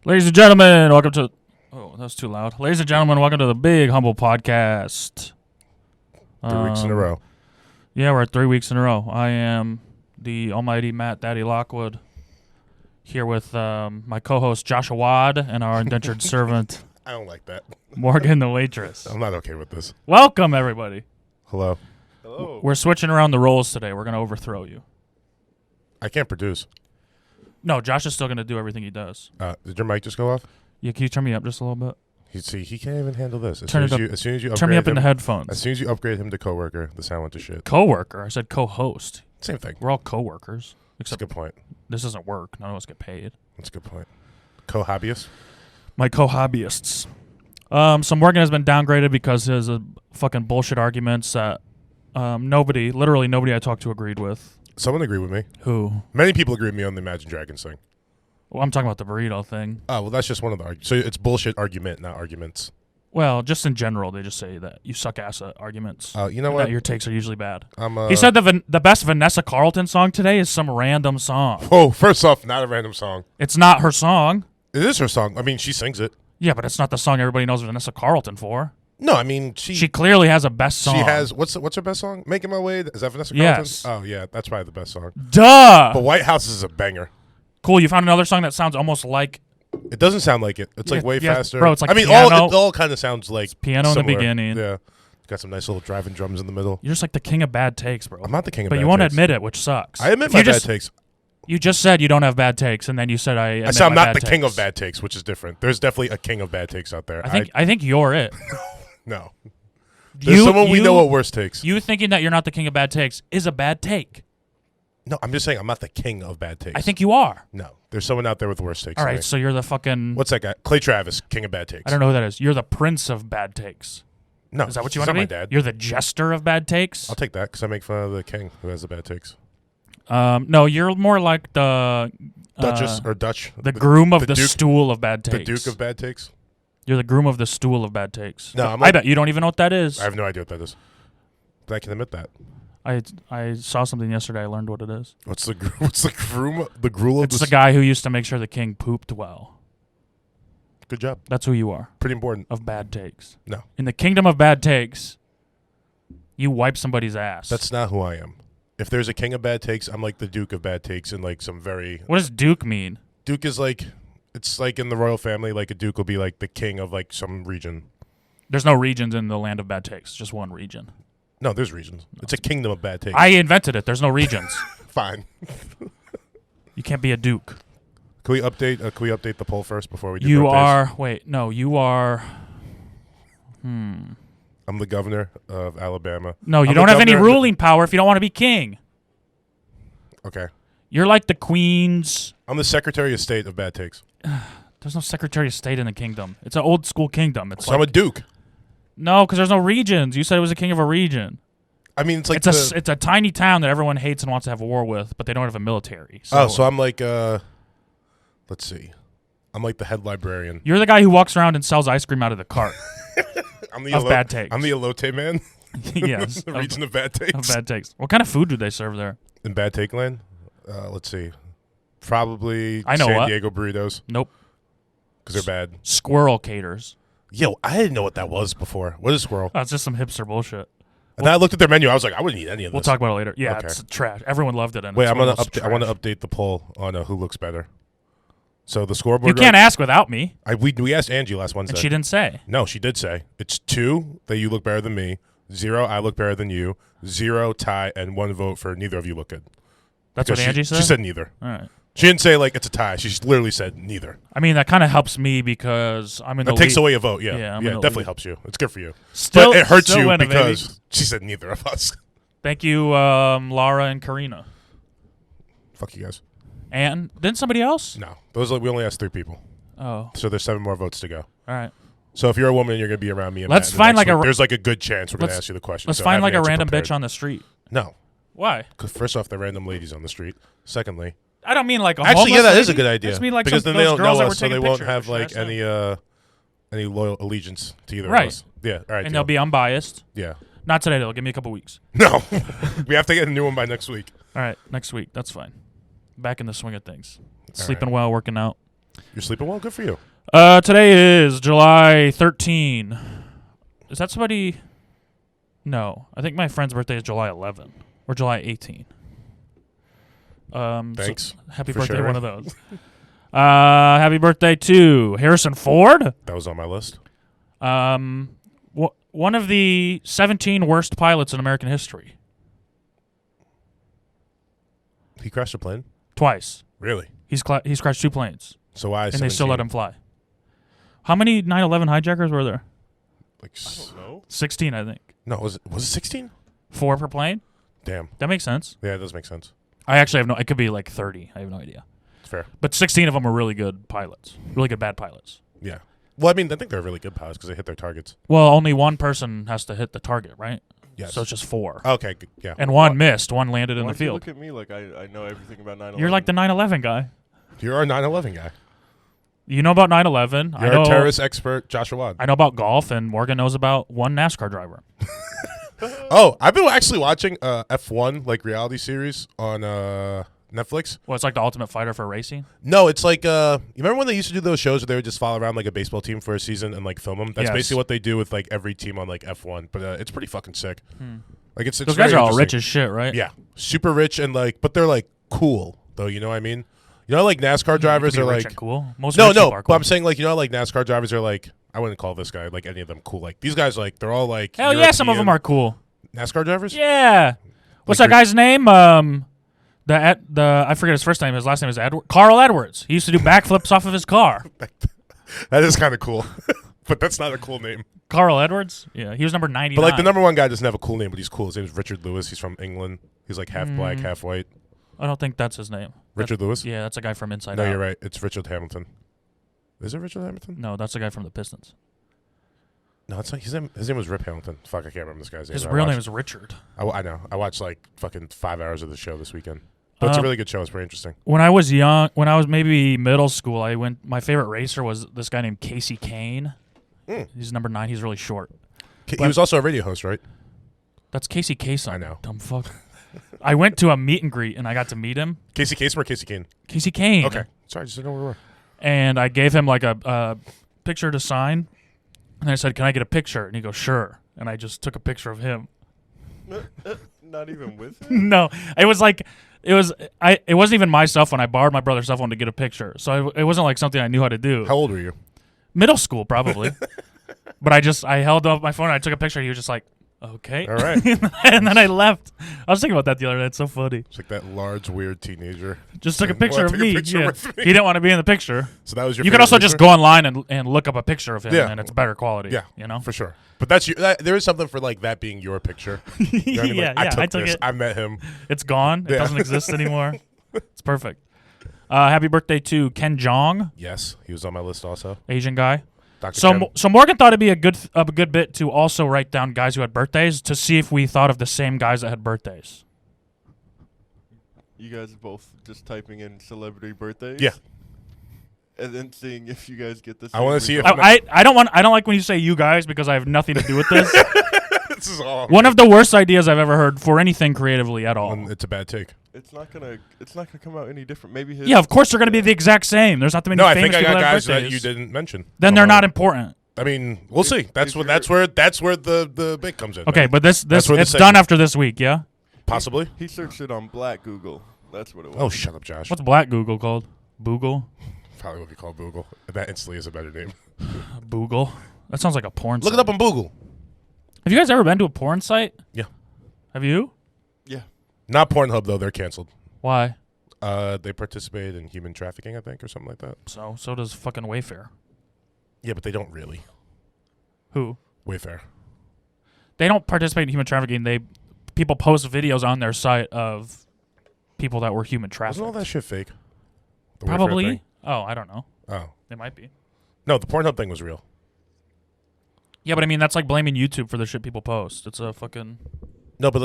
Ladies and gentlemen, welcome to... Oh, that was too loud. Ladies and gentlemen, welcome to the Big Humble Podcast. 3 weeks in a row. Yeah, we're at 3 weeks in a row. I am the almighty Matt Daddy Lockwood, here with my co-host Joshua Wad and our indentured servant, I don't like that. Morgan the waitress. I'm not okay with this. Welcome, everybody. Hello. Hello. We're switching around the roles today. We're going to overthrow you. I can't produce. No, Josh is still going to do everything he does. Did your mic just go off? Yeah, can you turn me up just a little bit? He can't even handle this. Turn it up. As soon as you Turn me up in upgrade the him, headphones. as soon as you upgrade him to coworker, the sound went to shit. Co-worker. I said co-host. Same thing. We're all co-workers. That's a Except good point. this doesn't work. None of us get paid. That's a good point. Co-hobbyist? My co-hobbyists. So Morgan has been downgraded because his fucking bullshit arguments that literally nobody I talked to agreed with. Someone agreed with me. Who? Many people agree with me on the Imagine Dragons thing. Well, I'm talking about the burrito thing. Oh, well, that's just one of the arguments. So it's bullshit argument, not arguments. Well, just in general, they just say that you suck ass at arguments. You know and what? that your takes are usually bad. I'm, He said the best Vanessa Carlton song today is some random song. Whoa, first off, not a random song. It's not her song. It is her song. I mean, she sings it. Yeah, but it's not the song everybody knows Vanessa Carlton for. No, I mean, She clearly has a best song. She has, what's her best song? Making My Way? Is that Vanessa Carlton? Yes. Oh, yeah, that's probably the best song. Duh! But White House is a banger. Cool, you found another song that sounds almost like It doesn't sound like it. It's like way yeah, faster. bro, it's like I mean, piano. it all kind of sounds like piano in the similar. beginning. Yeah, got some nice little driving drums in the middle. You're just like the king of bad takes, bro. I'm not the king of but bad you won't takes. admit it, which sucks. I admit If my you bad just, takes. You just said you don't have bad takes, and then you said I said I'm my not bad the king of takes. bad takes, which is different. There's definitely a king of bad takes out there. I think you're it. No. There's someone we know what worse takes. You thinking that you're not the king of bad takes is a bad take. No, I'm just saying I'm not the king of bad takes. I think you are. No, there's someone out there with worse takes. All than right, me. so you're the fucking... What's that guy? Clay Travis, king of bad takes. I don't know who that is. You're the prince of bad takes. No, Is that what you he's want to not be? my dad. You're the jester of bad takes? I'll take that because I make fun of the king who has the bad takes. No, you're more like the... Duchess or Dutch. The groom of the Duke, stool of bad takes. the Duke of bad takes. You're the groom of the stool of bad takes. No, I'm I like- bet you don't even know what that is. I have no idea what that is. But I can admit that. I saw something yesterday. I learned what it is. What's the groom? The gruel of It's the guy who used to make sure the king pooped well. Good job. That's who you are, Pretty important. of bad takes. No, In the kingdom of bad takes, you wipe somebody's ass. that's not who I am. If there's a king of bad takes, I'm like the Duke of bad takes in like some very. What does Duke mean? Duke is like, it's like in the royal family, like a duke will be like the king of like some region. There's no regions in the land of bad takes. Just one region. No, there's regions. It's a kingdom of bad takes. I invented it. There's no regions. Fine. You can't be a duke. Can we update? Can we update the poll first before we do? You birthdays? are. Wait, no. You are. I'm the governor of Alabama. No, you I'm don't the have any governor of the- ruling power if you don't want to be king. Okay. You're like the queen's. I'm the Secretary of State of bad takes. There's no Secretary of State in the kingdom. It's an old school kingdom. It's So like, I'm a duke. no, because there's no regions. You said it was a king of a region. I mean, it's like It's a tiny town that everyone hates and wants to have a war with, but they don't have a military. So, so I'm like let's see. I'm like the head librarian. you're the guy who walks around and sells ice cream out of the cart. I'm the Of bad takes. I'm the elote man. Yes, The of, region of bad takes. of bad takes. What kind of food do they serve there? In bad take land? Let's see. Probably I know San what. Diego burritos Nope. because they're bad. Squirrel caters. Yo, I didn't know what that was before. What is squirrel? That's just some hipster bullshit. And then I looked at their menu. I was like, I wouldn't eat any of We'll this. talk about it later. Yeah, Okay. it's trash. Everyone loved it. And Wait, it's I'm one gonna of those update. I want to trash- update the poll on who looks better. So the scoreboard. You can't ask without me. We asked Angie last Wednesday. And she didn't say. No, she did say it's 2 that you look better than me. 0, I look better than you. 0, tie, and 1 vote for neither of you look good. That's what Because Angie said? She said neither. All right. She didn't say like it's a tie. She just literally said neither. I mean, that kind of helps me because I'm in the That takes lead. away a vote. Yeah, Yeah, I'm yeah, in it the definitely lead. helps you. It's good for you. Still, But it hurts still you winning, baby. because she said neither of us. Thank you, Laura and Karina. Fuck you guys. And then somebody else? No, we only asked 3 people, Oh, so there's 7 more votes to go. all right. So if you're a woman, you're gonna be around me. And Let's Matt in the find next like a- week. There's like a good chance we're gonna let's- ask you the question. Let's so find have like an a answer random prepared. bitch on the street. No, Why? 'cause first off, they're random ladies on the street. Secondly, I don't mean like a actually, yeah, homeless that is a lady. good I idea. just mean like because some, then they those don't girls know that were us, so they taking won't pictures. have like Should I say? any loyal allegiance to either Right. of us. Yeah, all right. And deal. they'll be unbiased. yeah. Not today, though. Give me a couple weeks. No, we have to get a new one by next week. All right, next week. That's fine. Back in the swing of things. All Sleeping well, working out. You're sleeping well. Good for you. Today is July 13. Is that somebody? No, I think my friend's birthday is July 11 or July 18. Thanks. So happy for birthday, sharing. one of those. Happy birthday to Harrison Ford. That was on my list. One of the 17 worst pilots in American history. He crashed a plane. Twice. Really? He's crashed 2 planes, So why? and they still let him fly. How many 9/11 hijackers were there? Like, I don't know. 16, I think. no, was it 16? 4 per plane. Damn. That makes sense. Yeah, it does make sense. I actually have no. It could be like 30. I have no idea. It's fair. But 16 of them were really good pilots. Really good bad pilots. Yeah. Well, I mean, I think they're really good pilots because they hit their targets. Well, only one person has to hit the target, right? Yes. So it's just 4. Okay. Yeah. And one missed. One landed in Why the do you field. look at me like I know everything about 9/11? You're like the 9/11 guy. You're our 9/11 guy. You know about 9/11. You're our terrorist expert, Joshua Wad. I know about golf, and Morgan knows about one NASCAR driver. Oh, I've been actually watching F1 like reality series on Netflix. Well, it's like the Ultimate Fighter for racing. No, it's like you remember when they used to do those shows where they would just follow around like a baseball team for a season and like film them? That's Yes. basically what they do with like every team on like F1. But it's pretty fucking sick. Like it's Those very guys are all rich interesting. as shit, right? Yeah, super rich and like, but they're like cool though. You know what I mean? You know, like NASCAR drivers You can are be rich like and cool. Most no, rich people no. are But cool. I'm saying like you know, like NASCAR drivers are like I wouldn't call this guy like any of them cool. Like these guys, like they're all like Hell yeah, some of them European are cool. NASCAR drivers. Yeah. What's Like that guy's name? The I forget his first name. His last name is Carl Edwards. He used to do backflips off of his car. That is kind of cool, but that's not a cool name. Carl Edwards. Yeah, he was number 99. But like the number one guy doesn't have a cool name, but he's cool. His name's Richard Lewis. He's from England. He's like half black, half white. I don't think that's his name. Richard Lewis? Yeah, that's a guy from Inside No, Out. you're right. It's Richard Hamilton. Is it Richard Hamilton? No, that's the guy from the Pistons. No, it's like his name was Rip Hamilton. Fuck, I can't remember this guy's name. His I real name watched- is Richard. I know. I watched like fucking 5 hours of the show this weekend. But it's a really good show. It's pretty interesting. When I was young, when I was maybe middle school, my favorite racer was this guy named Casey Kane. He's number 9. He's really short. He was also a radio host, right? That's Casey Kasem. I know. Dumb fuck. I went to a meet and greet and I got to meet him. Casey Kasem or Casey Kane? Casey Kane. Okay. Sorry, just didn't know where we were. And I gave him like a picture to sign. And I said, "Can I get a picture?" And he goes, "Sure." And I just took a picture of him. Not even with him? No, it wasn't even my cell phone. I borrowed my brother's cell phone to get a picture. So it wasn't like something I knew how to do. How old were you? Middle school, probably. But I held up my phone and I took a picture. He was just like, "Okay." All right. And then I left. I was thinking about that the other day. It's so funny. It's like that large, weird teenager. Just took a Saying, picture "Well, of take a me. picture Yeah. with me." He didn't want to be in the picture. So that was your You can favorite also just racer? go online and look up a picture of him, Yeah. and it's better quality. Yeah, you know. for sure. But there is something for like that being your picture. You know what I mean? Like, I took this. it. I met him. It's gone. It Yeah. doesn't exist anymore. It's perfect. Happy birthday to Ken Jeong, Yes, he was on my list also. Asian guy. Dr. So, Ken. so Morgan thought it'd be a good bit to also write down guys who had birthdays to see if we thought of the same guys that had birthdays. You guys are both just typing in celebrity birthdays? Yeah. And then seeing if you guys get this. I wanna see if- I don't like when you say you guys because I have nothing to do with this. This is all. One of the worst ideas I've ever heard for anything creatively at all. It's a bad take. It's not gonna come out any different. Maybe his. Yeah, of course they're going to be the exact same. There's not that many No, I famous think I people got that have guys that birthdays. you didn't mention. Then they're somehow. not important. I mean, we'll see. That's where the bit comes in. Okay, man. but this That's where the it's segment- done after this week, yeah? possibly. He searched it on Black Google. That's what it was. Oh, shut up, Josh. What's Black Google called? Boogle? Probably what we call Boogle. That instantly is a better name. Boogle? That sounds like a porn Look site. it up on Boogle. Have you guys ever been to a porn site? Yeah. Have you? Yeah. Not Pornhub though. They're canceled. Why? They participated in human trafficking, I think, or something like that. So does fucking Wayfair. Yeah, but they don't really. Who? Wayfair. They don't participate in human trafficking. People post videos on their site of people that were human trafficked. Wasn't all that shit fake? The Wayfair Probably. thing? Oh, I don't know. Oh. It might be. No, the Pornhub thing was real. Yeah, but I mean that's like blaming YouTube for the shit people post. It's a fucking. No, but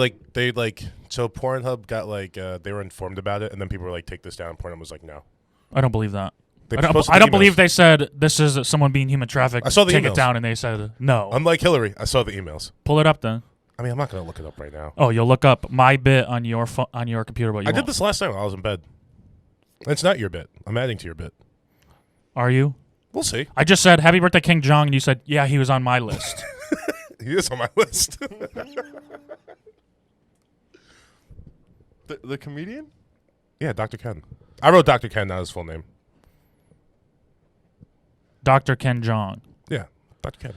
so Pornhub got they were informed about it, and then people were like, "Take this down." Pornhub was like, "No." I don't believe that. They I posted don't emails. believe they said this is someone being human trafficked. I saw the Take emails. it down, and they said no. Unlike Hillary, I saw the emails. Pull it up then. I mean, I'm not gonna look it up right now. Oh, you'll look up my bit on your on your computer, but you I won't. did this last night while I was in bed. It's not your bit. I'm adding to your bit. Are you? We'll see. I just said happy birthday, King Jong, and you said yeah, he was on my list. He is on my list. The comedian? Yeah, Dr. Ken. I wrote Dr. Ken, not his full name. Dr. Ken Jong. Yeah, Dr. Ken.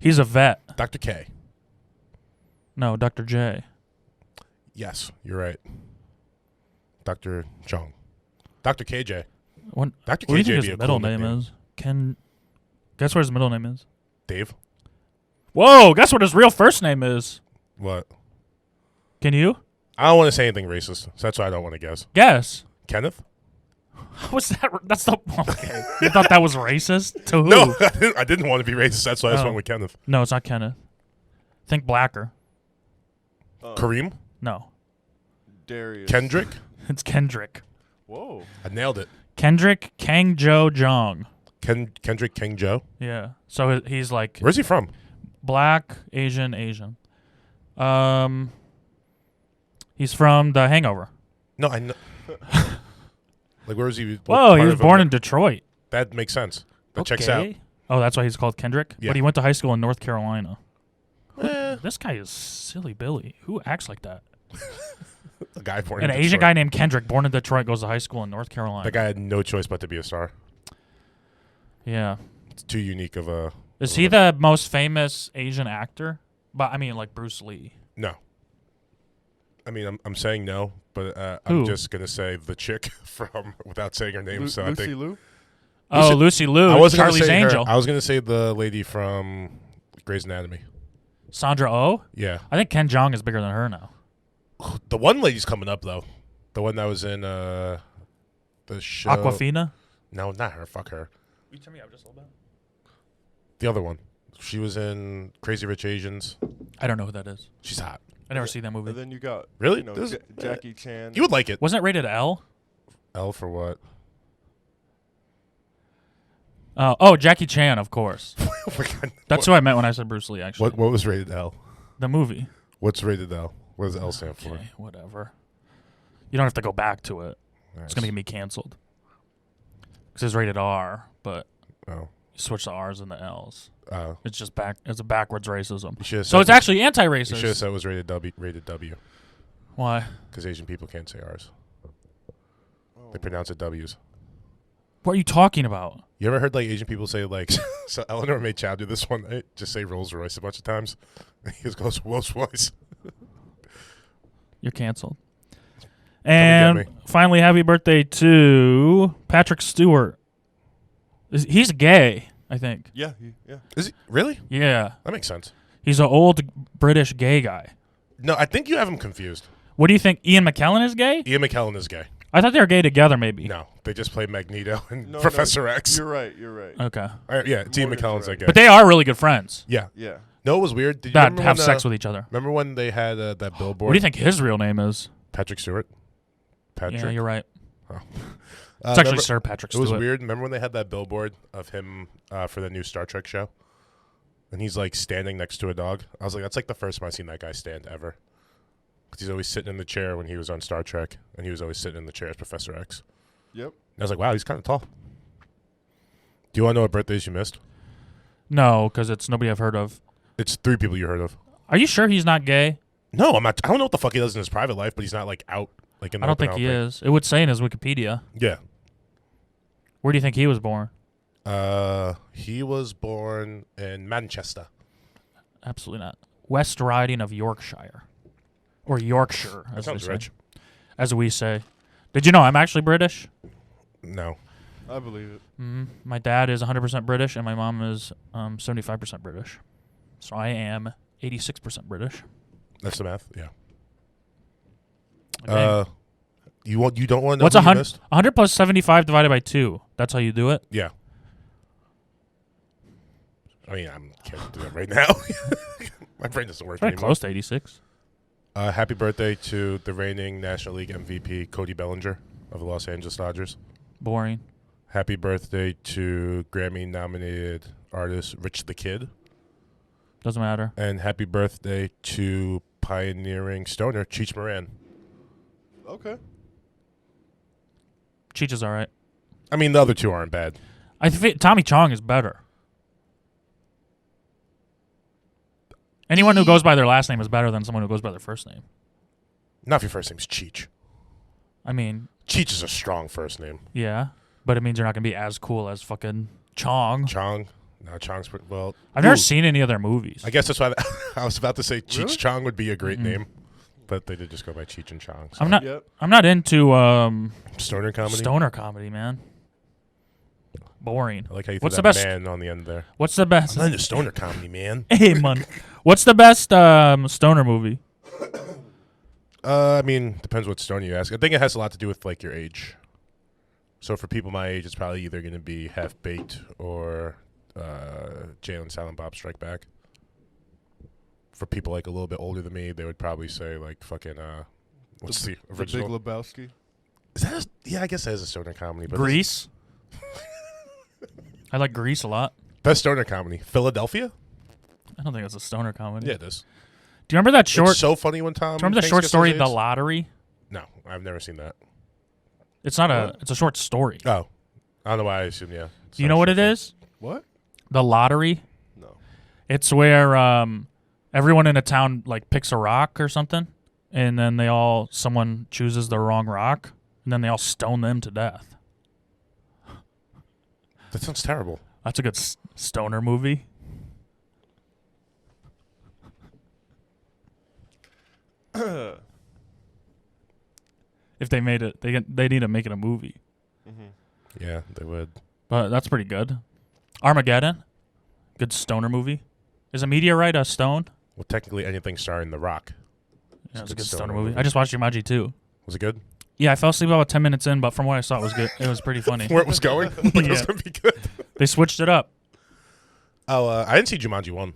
He's a vet. Dr. K. No, Dr. J. Yes, you're right. Dr. Jong. Dr. KJ. What Dr. do you KJ think would his be a middle cool name nickname. is? Ken. Guess what his middle name is? Dave. Whoa! Guess what his real first name is? What? Can you I don't want to say anything racist, so that's why I don't want to guess. guess? Kenneth? What's that? That's the. Okay. You thought that was racist? To who? No, I didn't want to be racist. That's why I just Oh. went with Kenneth. No, it's not Kenneth. Think blacker. Kareem? No, Darius. Kendrick? it's Kendrick. Whoa. I nailed it. Kendrick Kang Jo Jong. Kendrick King Joe? Yeah. So he's like Where's he from? black, Asian. He's from The Hangover. No, I know. Like, where was he? Whoa, he was born in Detroit. That makes sense. That checks out. Oh, that's why he's called Kendrick? Yeah. But he went to high school in North Carolina. Eh, This guy is silly Billy. Who acts like that? a guy born An in Asian Detroit. guy named Kendrick, born in Detroit, goes to high school in North Carolina. That guy had no choice but to be a star. Yeah. It's too unique of a. Is of he a- the most famous Asian actor? But I mean, like Bruce Lee. No. I mean, I'm saying no, but Who? I'm just gonna say the chick from without saying her name. So I Lucy think Liu? Oh, Lucy Liu. I wasn't Charlie's gonna say Angel. her. I was gonna say the lady from Grey's Anatomy. Sandra Oh. Yeah, I think Ken Jeong is bigger than her now. the one lady's coming up though. The one that was in the show. Aquafina. No, not her. Fuck her. You turn me up just a little bit. The other one. She was in Crazy Rich Asians. I don't know who that is. She's hot. I never seen that movie. And then you got Really? you know, This- Jackie Chan. You would like it. Wasn't it rated L? L for what? Oh, Jackie Chan, of course. Oh my God. That's who I meant when I said Bruce Lee. Actually, What was rated L? the movie. What's rated L? What does L stand for? Okay, whatever. You don't have to go back to it. Nice. It's gonna get me canceled. Because it's rated R, but Oh. you switch the R's and the L's. Oh. It's just It's a backwards racism. You should've So said it's this- actually You should have anti-racist. said it was rated W. Rated W. Why? Because Asian people can't say R's. Oh. They pronounce it W's. What are you talking about? You ever heard like Asian people say like? So Eleanor made Chow do this one night. Just say Rolls Royce a bunch of times. He just goes Rolls Royce. You're canceled. get And me. finally, happy birthday to Patrick Stewart. He's gay, I think. Yeah, yeah. Is he really? Yeah. That makes sense. He's an old British gay guy. No, I think you have him confused. What do you think? Ian McKellen is gay? Ian McKellen is gay. I thought they were gay together, maybe. No, they just play Magneto and No, Professor no, X. You're right. You're right. Okay. Yeah, it's Ian Morgan's McKellen's right. that guy. But they are really good friends yeah. Yeah. No, it was weird. Did you that remember have when, sex with each other. Remember when they had that billboard? What do you think his real name is? Patrick Stewart. Patrick. Yeah, you're right. It's Remember- actually Sir Patrick It was Stewart. weird. Remember when they had that billboard of him for the new Star Trek show? And he's like standing next to a dog. I was like, that's like the first time I've seen that guy stand ever. Because he's always sitting in the chair when he was on Star Trek, and he was always sitting in the chair as Professor X. Yep. And I was like, wow, he's kind of tall. Do you want to know what birthdays you missed? No, because it's nobody I've heard of. It's 3 people you heard of. Are you sure he's not gay? No, I'm not. I don't know what the fuck he does in his private life, but he's not like out. Like in the I don't open, think he is. It would say in his Wikipedia. Yeah. Where do you think he was born? He was born in Manchester. Absolutely not. West Riding of Yorkshire. Or Yorkshire, That as, sounds they say. rich. As we say. Did you know I'm actually British? No. I believe it. My dad is 100% British, and my mom is 75% British. So I am 86% British. That's the math. Yeah. Dang. You don't want to know What's who you 100, missed? 100 plus 75 divided by 2? That's how you do it? Yeah. I mean, I can't do that right now. My brain doesn't work Pretty anymore. close to 86. Happy birthday to the reigning National League MVP, Cody Bellinger of the Los Angeles Dodgers. Boring. Happy birthday to Grammy-nominated artist Rich the Kid. Doesn't matter. And happy birthday to pioneering stoner Cheech Moran. Okay. Cheech is all right. I mean, the other two aren't bad. I think Tommy Chong is better. Anyone who goes by their last name is better than someone who goes by their first name. Not if your first name's Cheech. I mean, Cheech is a strong first name. yeah, but it means you're not gonna be as cool as fucking Chong. Chong. No, Chong's well. I've never ooh, seen any of their movies. I guess that's why I was about to say Cheech Really? Chong would be a great Mm. name, but they did just go by Cheech and Chong. So. Yep. I'm not into Stoner comedy. stoner comedy, man. Boring. I like how you What's threw the that best- man on the end there. What's the best? I'm not into stoner comedy, man. Hey, man. What's the best stoner movie? I mean, depends what stoner you ask. I think it has a lot to do with like your age. So for people my age, it's probably either going to be Half Baked or Jay and Silent Bob Strike Back. For people like a little bit older than me, they would probably say like fucking what's the original? The Big Lebowski. Is that yeah, I guess that is a stoner comedy. But Grease. I like Grease a lot. best stoner comedy, Philadelphia. I don't think it's a stoner comedy. Yeah, it is. Do you remember that short? It's so funny when Tom. do you remember the Hanks short gets story, those The A's? Lottery? No, I've never seen that. It's not a. It's a short story. Oh, I don't know why I assume. Yeah. Do you know what it is? What? The Lottery. No. It's where everyone in a town like picks a rock or something, and then someone chooses the wrong rock, and then they all stone them to death. That sounds terrible. That's a good stoner movie. If they made it, they need to make it a movie. Yeah, they would. But that's pretty good. Armageddon, good stoner movie. Is a meteorite a stone? Well, technically, anything starring The Rock. Yeah, it's a good good stoner stoner movie. movie. I just watched Jumanji 2. Was it good? Yeah, I fell asleep about 10 minutes in, but from what I saw, it was good. It was pretty funny. Where it was going? Like it was Yeah. going to be good. They switched it up. Oh, I didn't see Jumanji 1.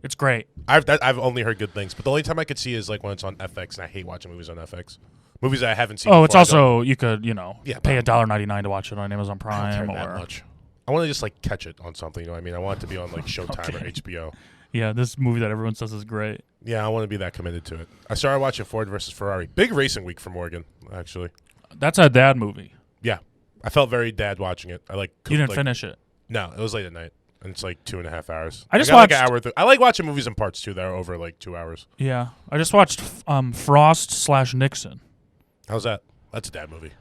It's great. I've only heard good things, but the only time I could see is like when it's on FX, and I hate watching movies on FX. Movies that I haven't seen. Oh, it's before, I don't- also you could Yeah, pay but- $1.99 to watch it on Amazon I don't Prime care that or much. I want to just like catch it on something. You know what I mean? I want it to be on like Showtime Okay. or HBO. yeah, this movie that everyone says is great. Yeah, I want to be that committed to it. I started watching Ford versus Ferrari. Big racing week for Morgan, actually. That's a dad movie. Yeah, I felt very dad watching it. I like. You didn't like, finish it. No, it was late at night, and it's like 2.5 hours. I just got, like an watched- hour. I like watching movies in parts too that are over like 2 hours. Yeah, I just watched Frost/Nixon. How's that? That's a dad movie.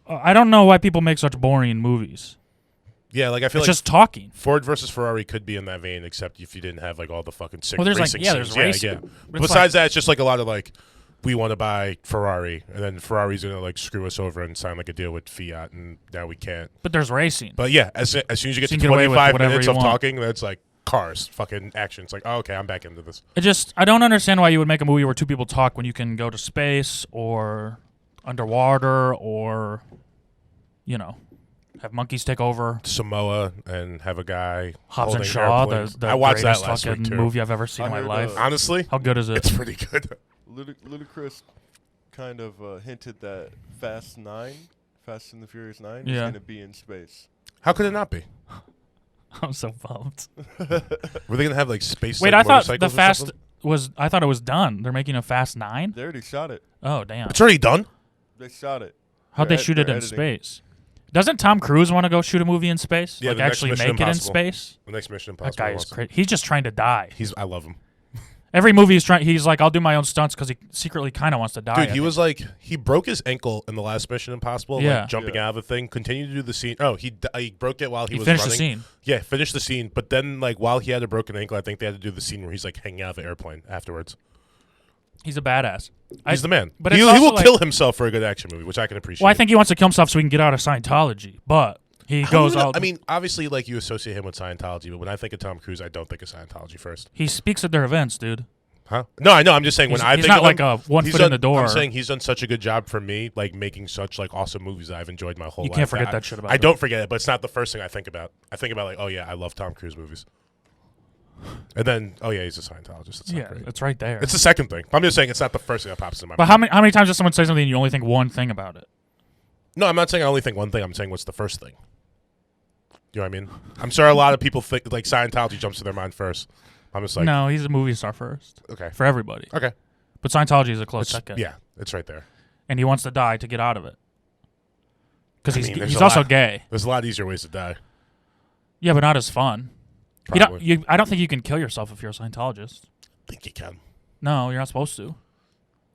I don't know why people make such boring movies. Yeah, like I feel It's like just talking. Ford versus Ferrari could be in that vein, except if you didn't have like all the fucking sick Well, there's, like, racing yeah, scenes. there's racing, Yeah. but it's Besides that, it's just like a lot of like, we want to buy Ferrari, and then Ferrari's gonna like screw us over and sign like a deal with Fiat, and now we can't. But there's racing. But yeah, as soon as you get So to you can get away with 25 whatever minutes you of want. talking, that's like cars, fucking action. It's like, oh, okay, I'm back into this. I don't understand why you would make a movie where two people talk when you can go to space or underwater or, have monkeys take over. Samoa and have a guy Hobbs and holding Shaw, airplanes. the I watched that greatest last fucking week too. movie I've ever seen in I my heard, life. Honestly, How good is it? it's pretty good. Ludacris kind of hinted that Fast and the Furious 9, is Yeah. going to be in space. How could it not be? I'm so pumped. Were they gonna have like space? Wait, like, I thought the motorcycles or Fast something? I thought it was done. They're making a Fast 9? They already shot it. Oh, damn. It's already done. They shot it. How'd they They're shoot it they're in editing. space? Doesn't Tom Cruise want to go shoot a movie in space? Yeah, like the next actually Mission make it in Impossible. space? The next Mission That Impossible. guy is wants to- crazy. He's just trying to die. I love him. Every movie he's like, I'll do my own stunts because he secretly kind of wants to die. Dude, I he think. was like, he broke his ankle in the last Mission Impossible, Yeah. like jumping Yeah. out of the thing. Continued to do the scene. Oh, he broke it while he was finished running. the scene. Yeah, finished the scene. But then, like, while he had a broken ankle, I think they had to do the scene where he's like hanging out of the airplane afterwards. He's a badass. He's the man. but he it's he also will like- kill himself for a good action movie, which I can appreciate. Well, I think he wants to kill himself so he can get out of Scientology. But he How goes do you know- out. I mean, obviously, like you associate him with Scientology, but when I think of Tom Cruise, I don't think of Scientology first. he speaks at their events, dude. Huh? No, I know. I'm just saying He's, when I he's think not of like him, a one he's foot in done- the door. I'm saying he's done such a good job for me, like making such like awesome movies that I've enjoyed my whole You life. can't forget I- that shit about I him. don't forget it, but it's not the first thing I think about. I think about like, oh yeah, I love Tom Cruise movies, and then oh yeah, he's a Scientologist. That's not Yeah, great. it's right there. It's the second thing. I'm just saying it's not the first thing that pops in my But mind. how many times does someone say something and you only think one thing about it? No, I'm not saying I only think one thing. I'm saying what's the first thing. You know what I mean? I'm sure a lot of people think like Scientology jumps to their mind first. I'm just like, No, he's a movie star first okay, for everybody. okay, But Scientology is a close It's- second. yeah, it's right there. And he wants to die to get out of it. Because I mean, there's he's a also lot. gay. There's a lot easier ways to die. Yeah, but not as fun. You don't, Probably. I don't think you can kill yourself if you're a Scientologist. think you can. No, you're not supposed to.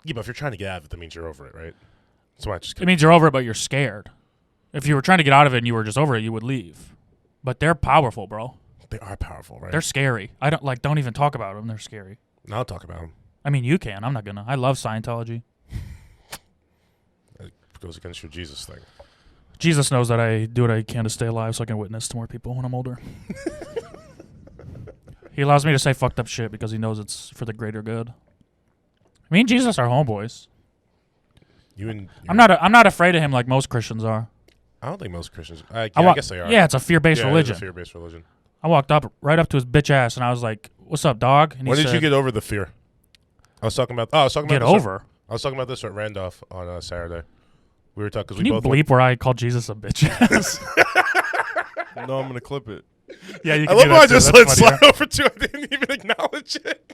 Yeah, but if you're trying to get out of it, that means you're over it, right? So I just It means you're over it, but you're scared. If you were trying to get out of it and you were just over it, you would leave. But they're powerful, bro. they are powerful, right? They're scary. Don't even talk about them. They're scary. Now I'll talk about them. I mean, you can. I'm not gonna. I love Scientology. It goes against your Jesus thing. Jesus knows that I do what I can to stay alive so I can witness to more people when I'm older. He allows me to say fucked up shit because he knows it's for the greater good. Me and Jesus are homeboys. I'm not afraid of him like most Christians are. I don't think most Christians. I guess they are. Yeah, it's a fear-based Yeah, religion. It's a fear-based religion. I walked right up to his bitch ass and I was like, "What's up, dog?" And When he did said, you get over the fear? I was talking about. get this over? I was talking about this at Randolph on Saturday. We were talking because Can we you both bleep where I called Jesus a bitch ass? No, I'm gonna clip it. Yeah, you I can love do how I that too. just That's let funny, slide over to. I didn't even acknowledge it.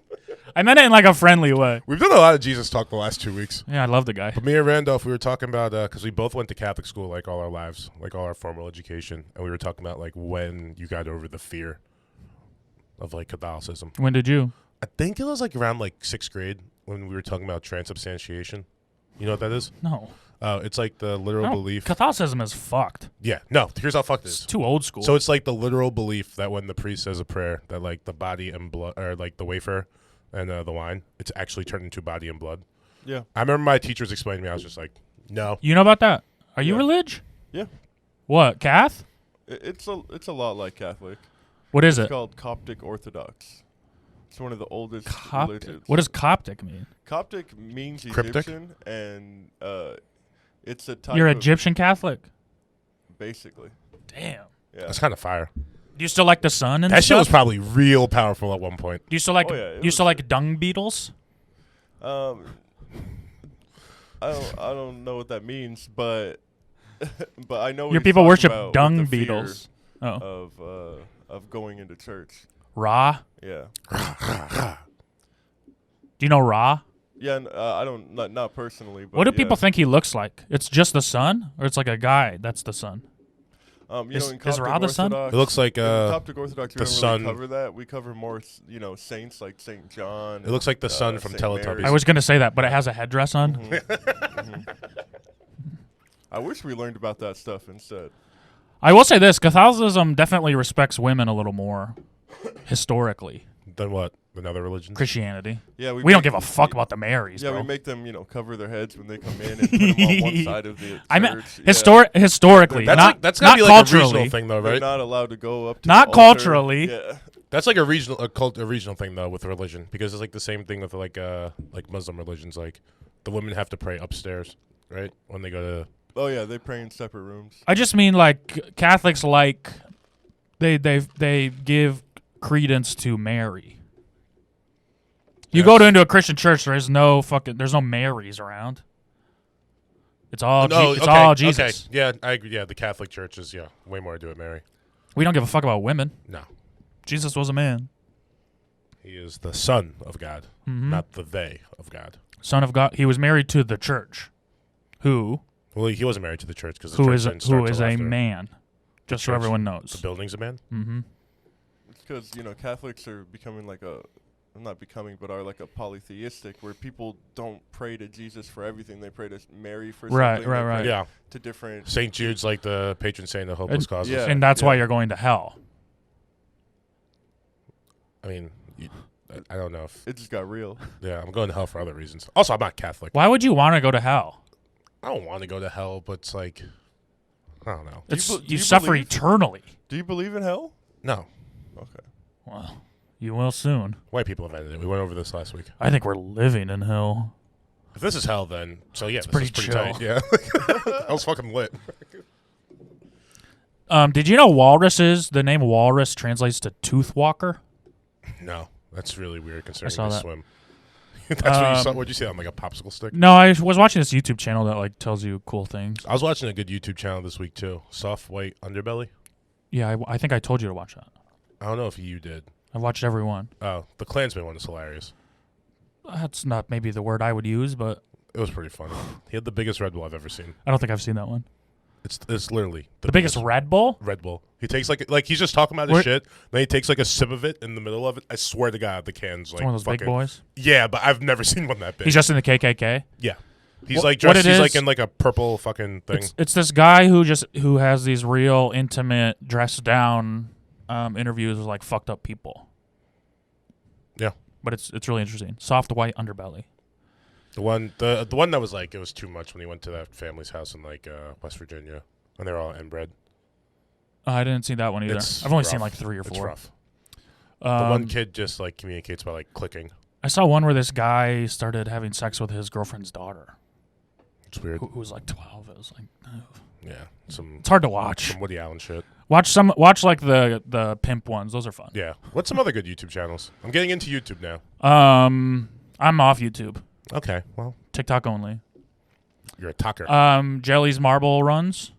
I meant it in like a friendly way. We've done a lot of Jesus talk the last 2 weeks. Yeah, I love the guy. But me and Randolph, we were talking about because we both went to Catholic school like all our lives, like all our formal education, and we were talking about like when you got over the fear of like Catholicism. When did you? I think it was like around like 6th grade when we were talking about transubstantiation. You know what that is? No. It's like the literal belief. Catholicism is fucked. Yeah, no. Here's how fucked it It's is. too old school. So it's like the literal belief that when the priest says a prayer, that like the body and blood, or like the wafer and the wine, it's actually turned into body and blood. Yeah. I remember my teachers explaining to me. I was just like, no. you know about that? Are you Yeah. religious? Yeah. What? Cath? It's a lot like Catholic. What is It's it? called Coptic Orthodox. It's one of the oldest Coptic. religions. What does Coptic mean? Coptic means Cryptic? Egyptian, and it's a type You're of Egyptian Catholic? basically. Damn. Yeah. That's kind of fire. Do you still like the sun and That shit stuff? was probably real powerful at one point. Do you still like? Oh, yeah, it do you still was- like dung beetles? I don't know what that means, but but I know what Your he's people talking worship about with dung the fear beetles. Oh, of going into church. Ra. Yeah. Do you know Ra? Yeah, I don't not personally, but What do yeah. people think he looks like? It's just the sun, or it's like a guy that's the sun? You Is- know, in is Coptic Ra the sun? Orthodox, It looks like in the Coptic Orthodox, we the don't sun- really cover that. We cover more, saints like Saint John. It looks like the sun from Saint Teletubbies. Mary. I was gonna say that, but it has a headdress on. Mhm. I wish we learned about that stuff instead. I will say this: Catholicism definitely respects women a little more historically. Then what? Another religion? Christianity. Yeah, We don't give a fuck about the Marys, Yeah, bro. we make them, cover their heads when they come in and put them on one side of the church. I meant Yeah. historically, That's not that's gotta not be like a culturally. regional thing, though, They're right? not allowed to go up to Not the altar. culturally. Yeah. That's like a regional thing though with religion, because it's like the same thing with like Muslim religions. Like the women have to pray upstairs, right, when they go to. Oh yeah, they pray in separate rooms. I just mean like Catholics they give credence to Mary. You go into a Christian church, there's no Marys around. It's all it's all Jesus. Okay. Yeah, I agree. Yeah, the Catholic Church is way more to do with Mary. We don't give a fuck about women. No, Jesus was a man, he is the Son of God, Mhm. not the they of God. Son of God. He was married to the church, who Well, he wasn't married to the church because is a man. Just so church. everyone The knows. building's a man. Mm-hmm. It's because Catholics are becoming are like a polytheistic, where people don't pray to Jesus for everything. They pray to Mary for Right, something. right, They right. pray Yeah, To different. St. Jude's like the patron saint of hopeless causes. yeah. And that's why you're going to hell. I mean, I don't know if It just got real. I'm going to hell for other reasons. Also, I'm not Catholic. Why would you want to go to hell? I don't want to go to hell, but it's like I don't know. Do you It's, be- do you you suffer believe- eternally. Do you believe in hell? No, Okay. Well, you will soon. white people invented it. We went over this last week. I think we're living in hell. If this is hell, then this pretty is pretty chill. tight. Yeah, I was fucking lit. Did you know the name walrus translates to tooth walker? No, that's really weird considering saw they that. swim. That's what you saw. Um, What'd you say on like a popsicle stick? No, I was watching this YouTube channel that like tells you cool things. I was watching a good YouTube channel this week too. Soft white underbelly. Yeah, I think I told you to watch that. I don't know if you did. I watched every one. Oh, the Klansman one is hilarious. That's not maybe the word I would use, but It was pretty funny. He had the biggest Red Bull I've ever seen. I don't think I've seen that one. It's literally the biggest Red Bull. Red Bull. He takes like he's just talking about his shit. Then he takes like a sip of it in the middle of it. I swear to God, the can's like One of those big boys. Yeah, but I've never seen one that big. He's just in the KKK. Yeah. He's like dressed. He's like in like a purple fucking thing. It's this guy who has these real intimate, dressed down interviews with like fucked up people. Yeah, but it's really interesting. Soft white underbelly. The one that was like it was too much when he went to that family's house in like West Virginia and they're all inbred. I didn't see that one either. I've only seen like 3 or 4. It's rough. The one kid just like communicates by like clicking. I saw one where this guy started having sex with his girlfriend's daughter. It's weird. Who was like 12. It was like, oh. Yeah, it's hard to watch. Some Woody Allen shit. Watch like the pimp ones. Those are fun. Yeah. What's some other good YouTube channels? I'm getting into YouTube now. I'm off YouTube. Okay, well, TikTok only. You're a talker. Jelly's Marble Runs.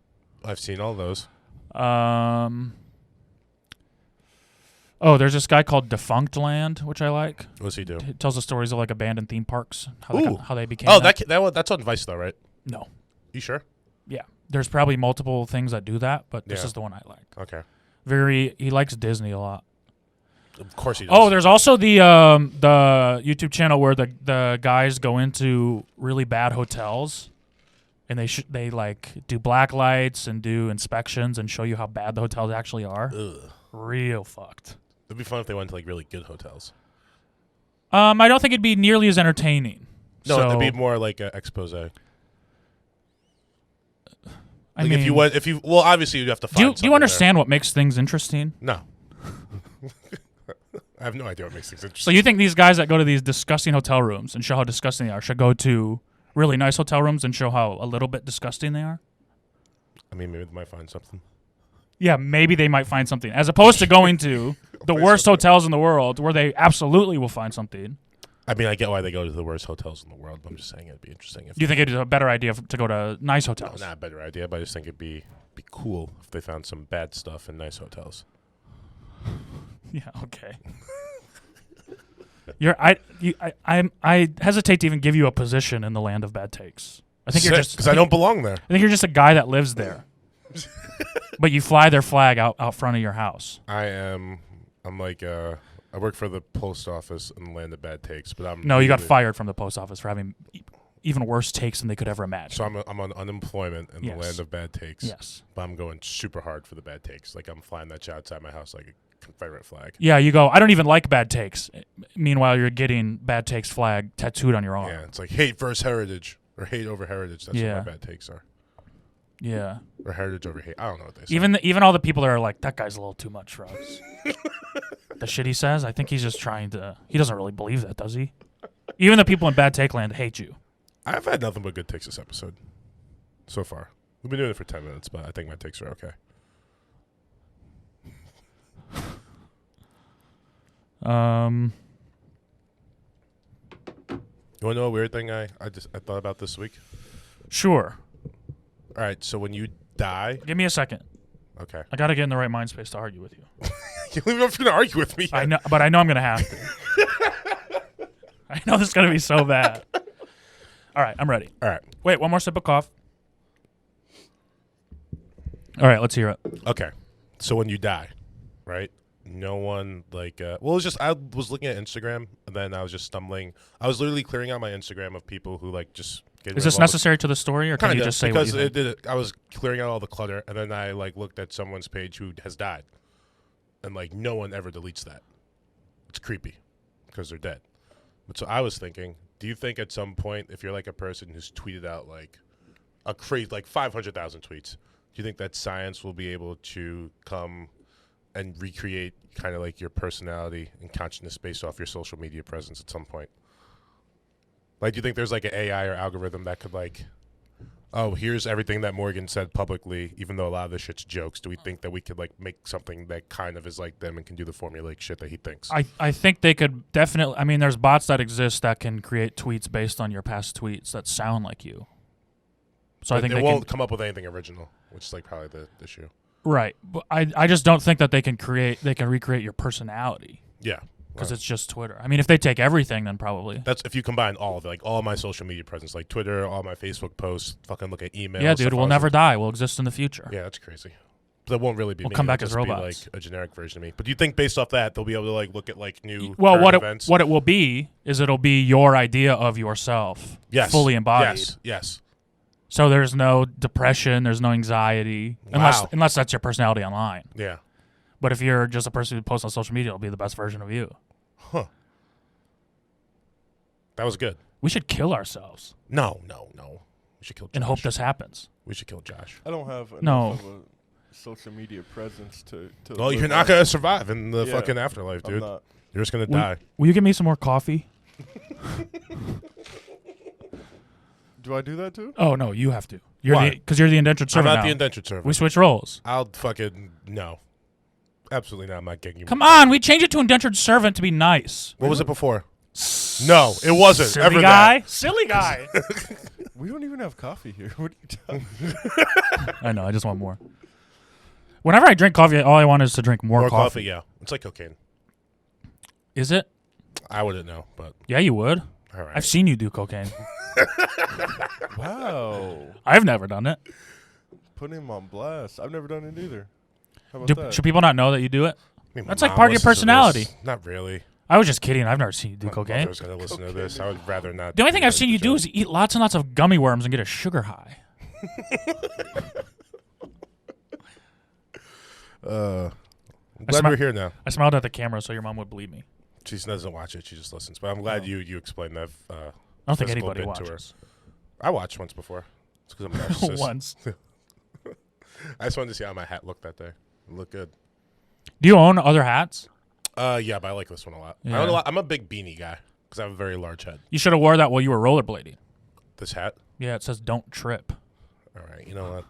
I've seen all those. There's this guy called Defunct Land, which I like. What's he do? It tells the stories of like abandoned theme parks, how they became. Oh, that's on Vice though, right? No. You sure? Yeah. There's probably multiple things that do that, but this is the one I like. Okay. He likes Disney a lot. Of course he does. Oh, there's also the YouTube channel where the guys go into really bad hotels, and they like do black lights and do inspections and show you how bad the hotels actually are. Ugh. Real fucked. It'd be fun if they went to like really good hotels. I don't think it'd be nearly as entertaining. No, it'd be more like an expose. I mean, obviously you'd have to find. Do you understand what makes things interesting? No. I have no idea what makes things interesting. So you think these guys that go to these disgusting hotel rooms and show how disgusting they are should go to really nice hotel rooms and show how a little bit disgusting they are? I mean, maybe they might find something. Yeah, maybe they might find something. As opposed to going to the worst hotels in the world where they absolutely will find something. I mean, I get why they go to the worst hotels in the world, but I'm just saying it'd be interesting. Do you think it'd be a better idea to go to nice hotels? No, not a better idea, but I just think it'd be cool if they found some bad stuff in nice hotels. Yeah, okay. I hesitate to even give you a position in the land of bad takes. I think you're just because I don't belong there. I think you're just a guy that lives there, but you fly their flag out front of your house. I'm like I work for the post office in the land of bad takes, but you got fired from the post office for having even worse takes than they could ever imagine. So I'm on unemployment in the land of bad takes. Yes, but I'm going super hard for the bad takes. Like I'm flying that shit outside my house like a Confederate flag. Yeah, you go, I don't even like bad takes. Meanwhile, you're getting bad takes flag tattooed on your arm. Yeah, it's like hate versus heritage or hate over heritage. That's what my bad takes are. Yeah. Or heritage over hate. I don't know what they say. Even all the people that are like, that guy's a little too much for us. The shit he says, I think he's just trying to. He doesn't really believe that, does he? Even the people in bad take land hate you. I've had nothing but good takes this episode so far. We've been doing it for 10 minutes, but I think my takes are okay. You want to know a weird thing I thought about this week? Sure. All right, so when you die... Give me a second. Okay. I got to get in the right mind space to argue with you. You don't even know if you're going to argue with me yet. I know, but I know I'm going to have to. I know this is going to be so bad. All right, I'm ready. All right. Wait, one more sip of cough. All right, let's hear it. Okay. So when you die, right? No one like it was just I was looking at Instagram and then I was just stumbling. I was literally clearing out my Instagram of people who like just get Is this necessary to the story or can you just say because what you think? I was clearing out all the clutter and then I like looked at someone's page who has died. And like no one ever deletes that. It's creepy because they're dead. But so I was thinking, do you think at some point if you're like a person who's tweeted out like a crazy like 500,000 tweets, do you think that science will be able to come and recreate kind of like your personality and consciousness based off your social media presence at some point? Like, do you think there's like an AI or algorithm that could like, oh, here's everything that Morgan said publicly, even though a lot of this shit's jokes. Do we think that we could like make something that kind of is like them and can do the formulaic shit that he thinks? I think they could definitely. I mean, there's bots that exist that can create tweets based on your past tweets that sound like you. So but I think they won't come up with anything original, which is like probably the issue. Right. But I just don't think that they can recreate your personality. Yeah. because it's just Twitter. I mean, if they take everything, then probably. That's if you combine all of it, like all my social media presence, like Twitter, all my Facebook posts, fucking look at emails. Yeah, dude, stuff we'll I was never like- die. We'll exist in the future. Yeah, that's crazy. But that won't really be We'll me. come It'll back as just be, robots. like a generic version of me. But do you think based off that they'll be able to like look at like new Well, current what events? it will be is it'll be your idea of yourself, Yes. fully embodied. Yes. So there's no depression, there's no anxiety, Wow. unless that's your personality online. Yeah. But if you're just a person who posts on social media, it'll be the best version of you. Huh. That was good. We should kill ourselves No. We should kill Josh. and hope this happens. We should kill Josh. I don't have enough No. of a social media presence to Well, live you're not life. going to survive in the Yeah. fucking afterlife, I'm dude. not. You're just going to Will- die. Will you give me some more coffee? Do I do that too? Oh no, you have to. You're Why? because you're the indentured I'm servant not now. the indentured servant. We switch roles. I'll fucking no. Absolutely not. I'm not getting you. Come on, we changed it to indentured servant to be nice. What was it before? No, it wasn't. Silly Ever guy. that. Silly guy. We don't even have coffee here. What are you talking? I know. I just want more. Whenever I drink coffee, all I want is to drink more, More coffee. coffee, yeah. It's like cocaine. Is it? I wouldn't know, but Yeah, you would. all right. I've seen you do cocaine. Wow. I've never done it. Putting him on blast. I've never done it either. How about Do, that? should people not know that you do it? I mean, my That's like mom part of your listens to personality. this. Not really. I was just kidding. I've never seen you do My cocaine. mother's gonna listen to this. I would rather not. The only thing do I've that seen you to do Joe. is eat lots and lots of gummy worms and get a sugar high. I'm I glad smi- we're here now. I smiled at the camera so your mom would believe me. She doesn't watch it. She just listens. But I'm glad Oh. you explained that. I don't think Physical anybody bit to her. watches. I watched once before. It's because I'm a narcissist. Once. I just wanted to see how my hat looked that day. It looked good. Do you own other hats? Yeah, but I like this one a lot. I Yeah. own a lot. I'm a big beanie guy because I have a very large head. You should have wore that while you were rollerblading. This hat. Yeah, it says "Don't trip." All right. You know what?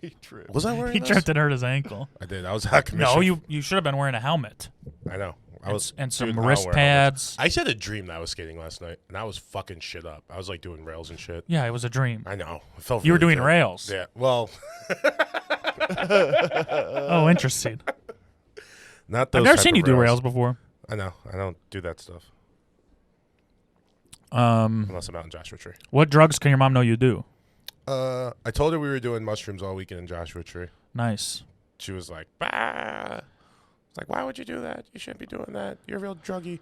He tripped. Was I wearing He this? tripped and hurt his ankle. I did. I was out of commission. No, you should have been wearing a helmet I know. I and, was and some dude, I don't wrist wear helmets. pads. I just had a dream that I was skating last night, and I was fucking shit up. I was like doing rails and shit. Yeah, it was a dream. I know. It felt You were really doing good. rails. Yeah. Well, Oh, interesting. not those. I've never type seen of you do rails before. I know. I don't do that stuff Um, unless I'm out in Joshua Tree. what drugs can your mom know you do? I told her we were doing mushrooms all weekend in Joshua Tree. Nice. She was like, bah. It's like, why would you do that? You shouldn't be doing that. You're a real druggie.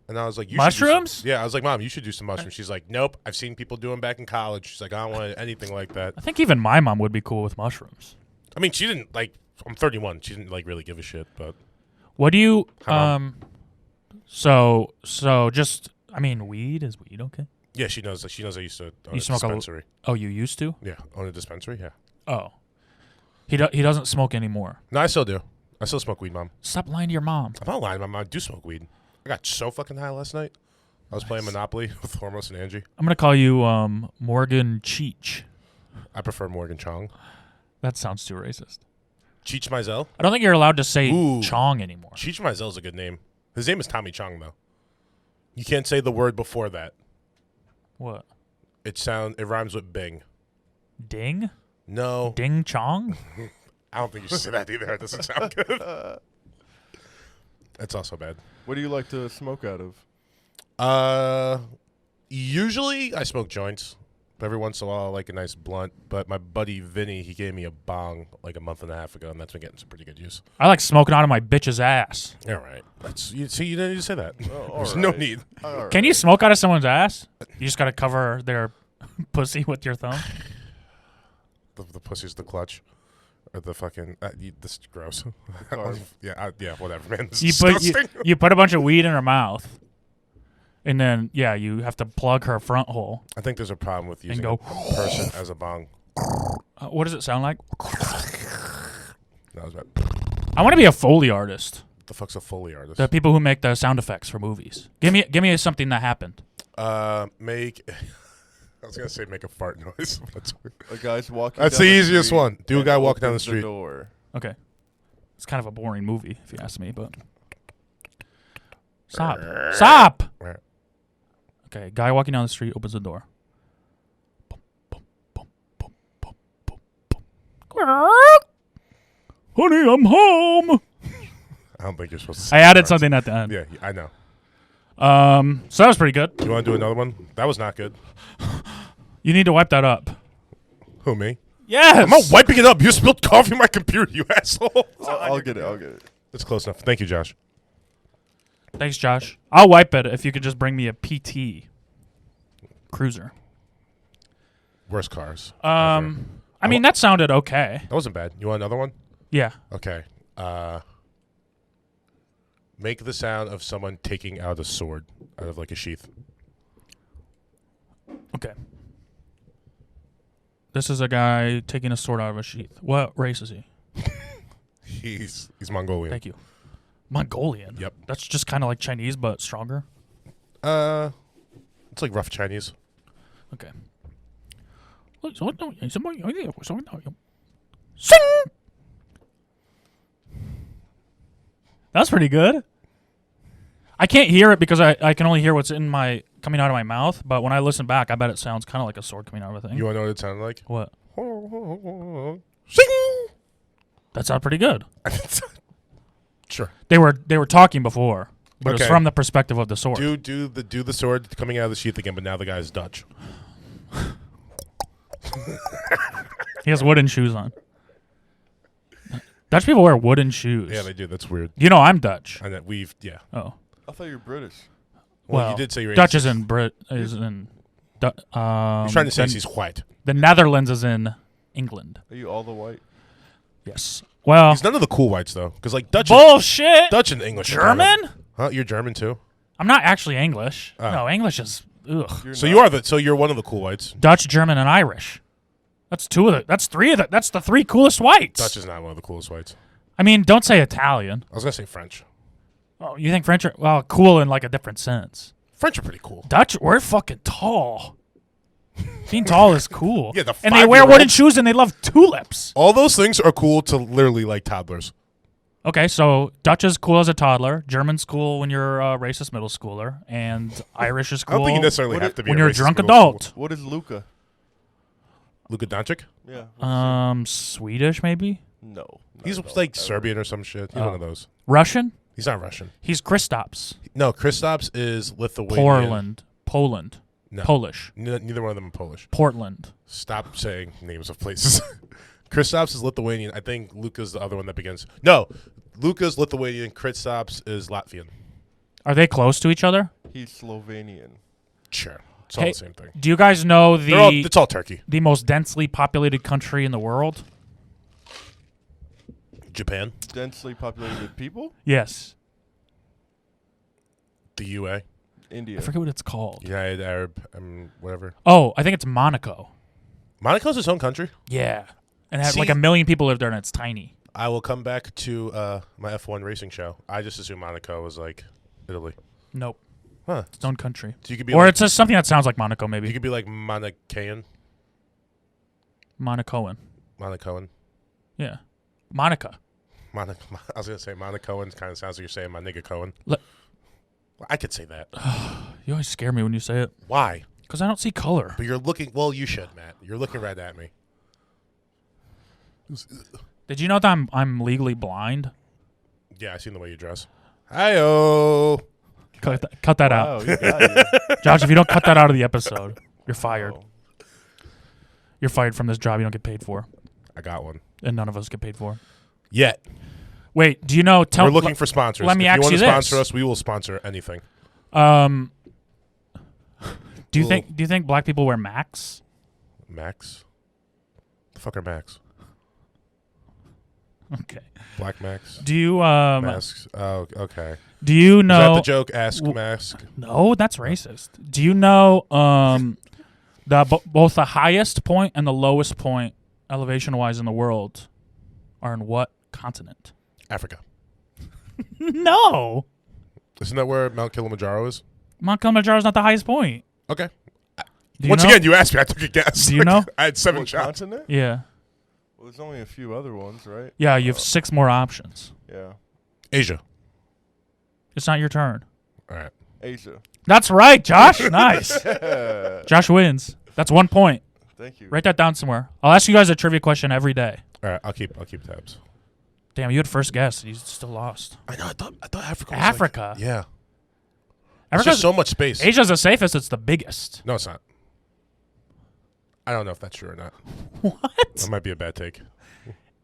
And I was like, you should do some- Mushrooms? Yeah, I was like, Mom, you should do some mushrooms. She's like, nope. I've seen people do them back in college. She's like, I don't want anything like that. I think even my mom would be cool with mushrooms. I mean, she didn't like. I'm 31. She didn't like really give a shit. But What do you Hi, Mom. So just I mean, weed is weed okay? yeah, she knows. She knows I used to own You a smoke a l- dispensary. Oh, you used to? Yeah, own a dispensary. Yeah. Oh, he doesn't smoke anymore. No, I still do. I still smoke weed, Mom. Stop lying to your mom. I'm not lying, Mom. I do smoke weed. I got so fucking high last night. I was playing Monopoly with Hormos and Angie. I'm gonna call you Morgan Cheech. I prefer Morgan Chong. That sounds too racist. Cheech Mizell. I don't think you're allowed to say Ooh. Chong anymore. Cheech Mizell's a good name. His name is Tommy Chong, though. You can't say the word before that. What? It rhymes with Bing. Ding? No, Ding Chong? I don't think you should say that either. It doesn't sound good. That's also bad. What do you like to smoke out of? Usually I smoke joints. But every once in a while I like a nice blunt. But my buddy Vinny, he gave me a bong like a month and a half ago, and that's been getting some pretty good use. I like smoking out of my bitch's ass. All right. You didn't need to say that. all There's no right. need. All right. Can you smoke out of someone's ass? You just gotta cover their pussy with your thumb. The pussy's the clutch. Or the fucking... this is gross. Carve. Yeah, whatever, man. This You is put disgusting. you put a bunch of weed in her mouth, and then you have to plug her front hole. I think there's a problem with using go- a person as a bong. What does it sound like? That was bad. I want to be a Foley artist. The fuck's a Foley artist? The people who make the sound effects for movies. Give me something that happened. Make... I was going to say make a fart noise. A guy's walking. That's down the the easiest street one. Do a and guy walking down the opens street. door. Okay, it's kind of a boring movie if you ask me, but stop. Right. Okay, guy walking down the street opens the door. Honey, I'm home. I don't think you're supposed to say I added cards. something at the end. Yeah, I know. So that was pretty good. You want to do another one? That was not good. You need to wipe that up. Who, me? Yes. I'm not wiping it up. You spilled coffee on my computer, you asshole. I'll get it. I'll get it. That's close enough. Thank you, Josh. Thanks, Josh. I'll wipe it if you could just bring me a PT Cruiser. Worst cars. I mean, that sounded okay. That wasn't bad. You want another one? Yeah. Okay. Make the sound of someone taking out a sword out of like a sheath. Okay. This is a guy taking a sword out of a sheath. What race is he? He's Mongolian. Thank you. Mongolian. Yep. That's just kind of like Chinese, but stronger. It's like rough Chinese. Okay. That's pretty good. I can't hear it because I can only hear what's coming out of my mouth, but when I listen back, I bet it sounds kind of like a sword coming out of a thing. You want to know what it sounded like? What? Sing! That sounded pretty good. Sure. They were talking before, but it was Okay. from the perspective of the sword. Do the sword coming out of the sheath again, but now the guy's Dutch. He has wooden shoes on. Dutch people wear wooden shoes. Yeah, they do. That's weird. You know I'm Dutch. And that yeah. Oh. I thought you were British. Well, you did say you're Dutch Asian. is in He's trying to say he's white. The Netherlands is in England. Are you all the white? Yes. Well, He's none of the cool whites though, because like Dutch, bullshit. Dutch and English. are German? kind of- huh? You're German too. I'm not actually English. Oh. No, English is ugh. So you are So you're one of the cool whites. Dutch, German, and Irish. That's two of the. That's three of the. That's the three coolest whites. Dutch is not one of the coolest whites. I mean, don't say Italian. I was gonna say French. Oh, you think French are cool in like a different sense? French are pretty cool. Dutch, we're fucking tall. Being tall is cool. Yeah, the and they wear 5-year-olds. wooden shoes and they love tulips. All those things are cool to literally like toddlers. Okay, so Dutch is cool as a toddler. German's cool when you're a racist middle schooler, and Irish is I cool don't think you necessarily What have it- to be when a you're a racist drunk middle adult. What is Luca? school. Luka Doncic. Yeah. Swedish maybe, No. He's not at all. like Ever. Serbian or some shit. He's Oh. one of those. Russian. He's not Russian. He's Kristaps. No, Kristaps is Lithuanian. Poland. No. Polish. Neither one of them are Polish. Portland. Stop saying names of places. Kristaps is Lithuanian. I think Luka's the other one that begins. No, Luka's Lithuanian. Kristaps is Latvian. Are they close to each other? He's Slovenian. Sure, it's all Hey, the same thing. Do you guys know It's all Turkey. the most densely populated country in the world? Japan, Densely populated people? Yes. the UA, India. I forget what it's called. United Arab, whatever. Oh, I think it's Monaco. Monaco's its own country. Yeah. And it had See- like 1 million people live there and it's tiny. I will come back to my F1 racing show. I just assumed Monaco was like Italy. Nope. Huh. It's its own country. So you could be Or like, it's just something that sounds like Monaco you maybe. could be like Monacan. Monacoan. Monacoan. Yeah. Monica. I was gonna say Monacoan kind of sounds like you're saying my nigga Cohen. Le- Well, I could say that. You always scare me when you say it. Why? Because I don't see color. But you're looking. Well, you should, Matt. You're looking right at me. Did you know that I'm legally blind? Yeah, I seen the way you dress. Hi-oh. Cut that Wow, out. you got it. Josh, if you don't cut that out of the episode, you're fired. Oh. You're fired from this job you don't get paid for. I got one. And none of us get paid for. Yet. Wait, do you know? We're looking for sponsors. let me if ask you want you to sponsor this. us, we will sponsor anything. Do you Well- think black people wear Macs? Max? The fuck are Max? Okay. Black Max? Do you Masks. Oh, okay. do you Is that know the joke? Ask w- Mask. No, that's racist. Do you know both the highest point and the lowest point elevation wise in the world are in what continent? Africa. No. Isn't that where Mount Kilimanjaro is? Mount Kilimanjaro is not the highest point. Okay. Do you Once know? again, you asked me. I took a guess. Do you know? I had 7 What shots. continent? Yeah. Well, there's only a few other ones, right? Yeah, you have 6 more options. Yeah. Asia. It's not your turn. All right. Asia. That's right, Josh. Nice. Josh wins. That's 1 point. Thank you. Write that down somewhere. I'll ask you guys a trivia question every day. All right. I'll keep tabs. Damn, you had first guess. You still lost. I know. I thought Africa. Was Africa. Like, yeah. It's Africa's just so much space. Asia's the safest. It's the biggest. No, it's not. I don't know if that's true or not. What? That might be a bad take.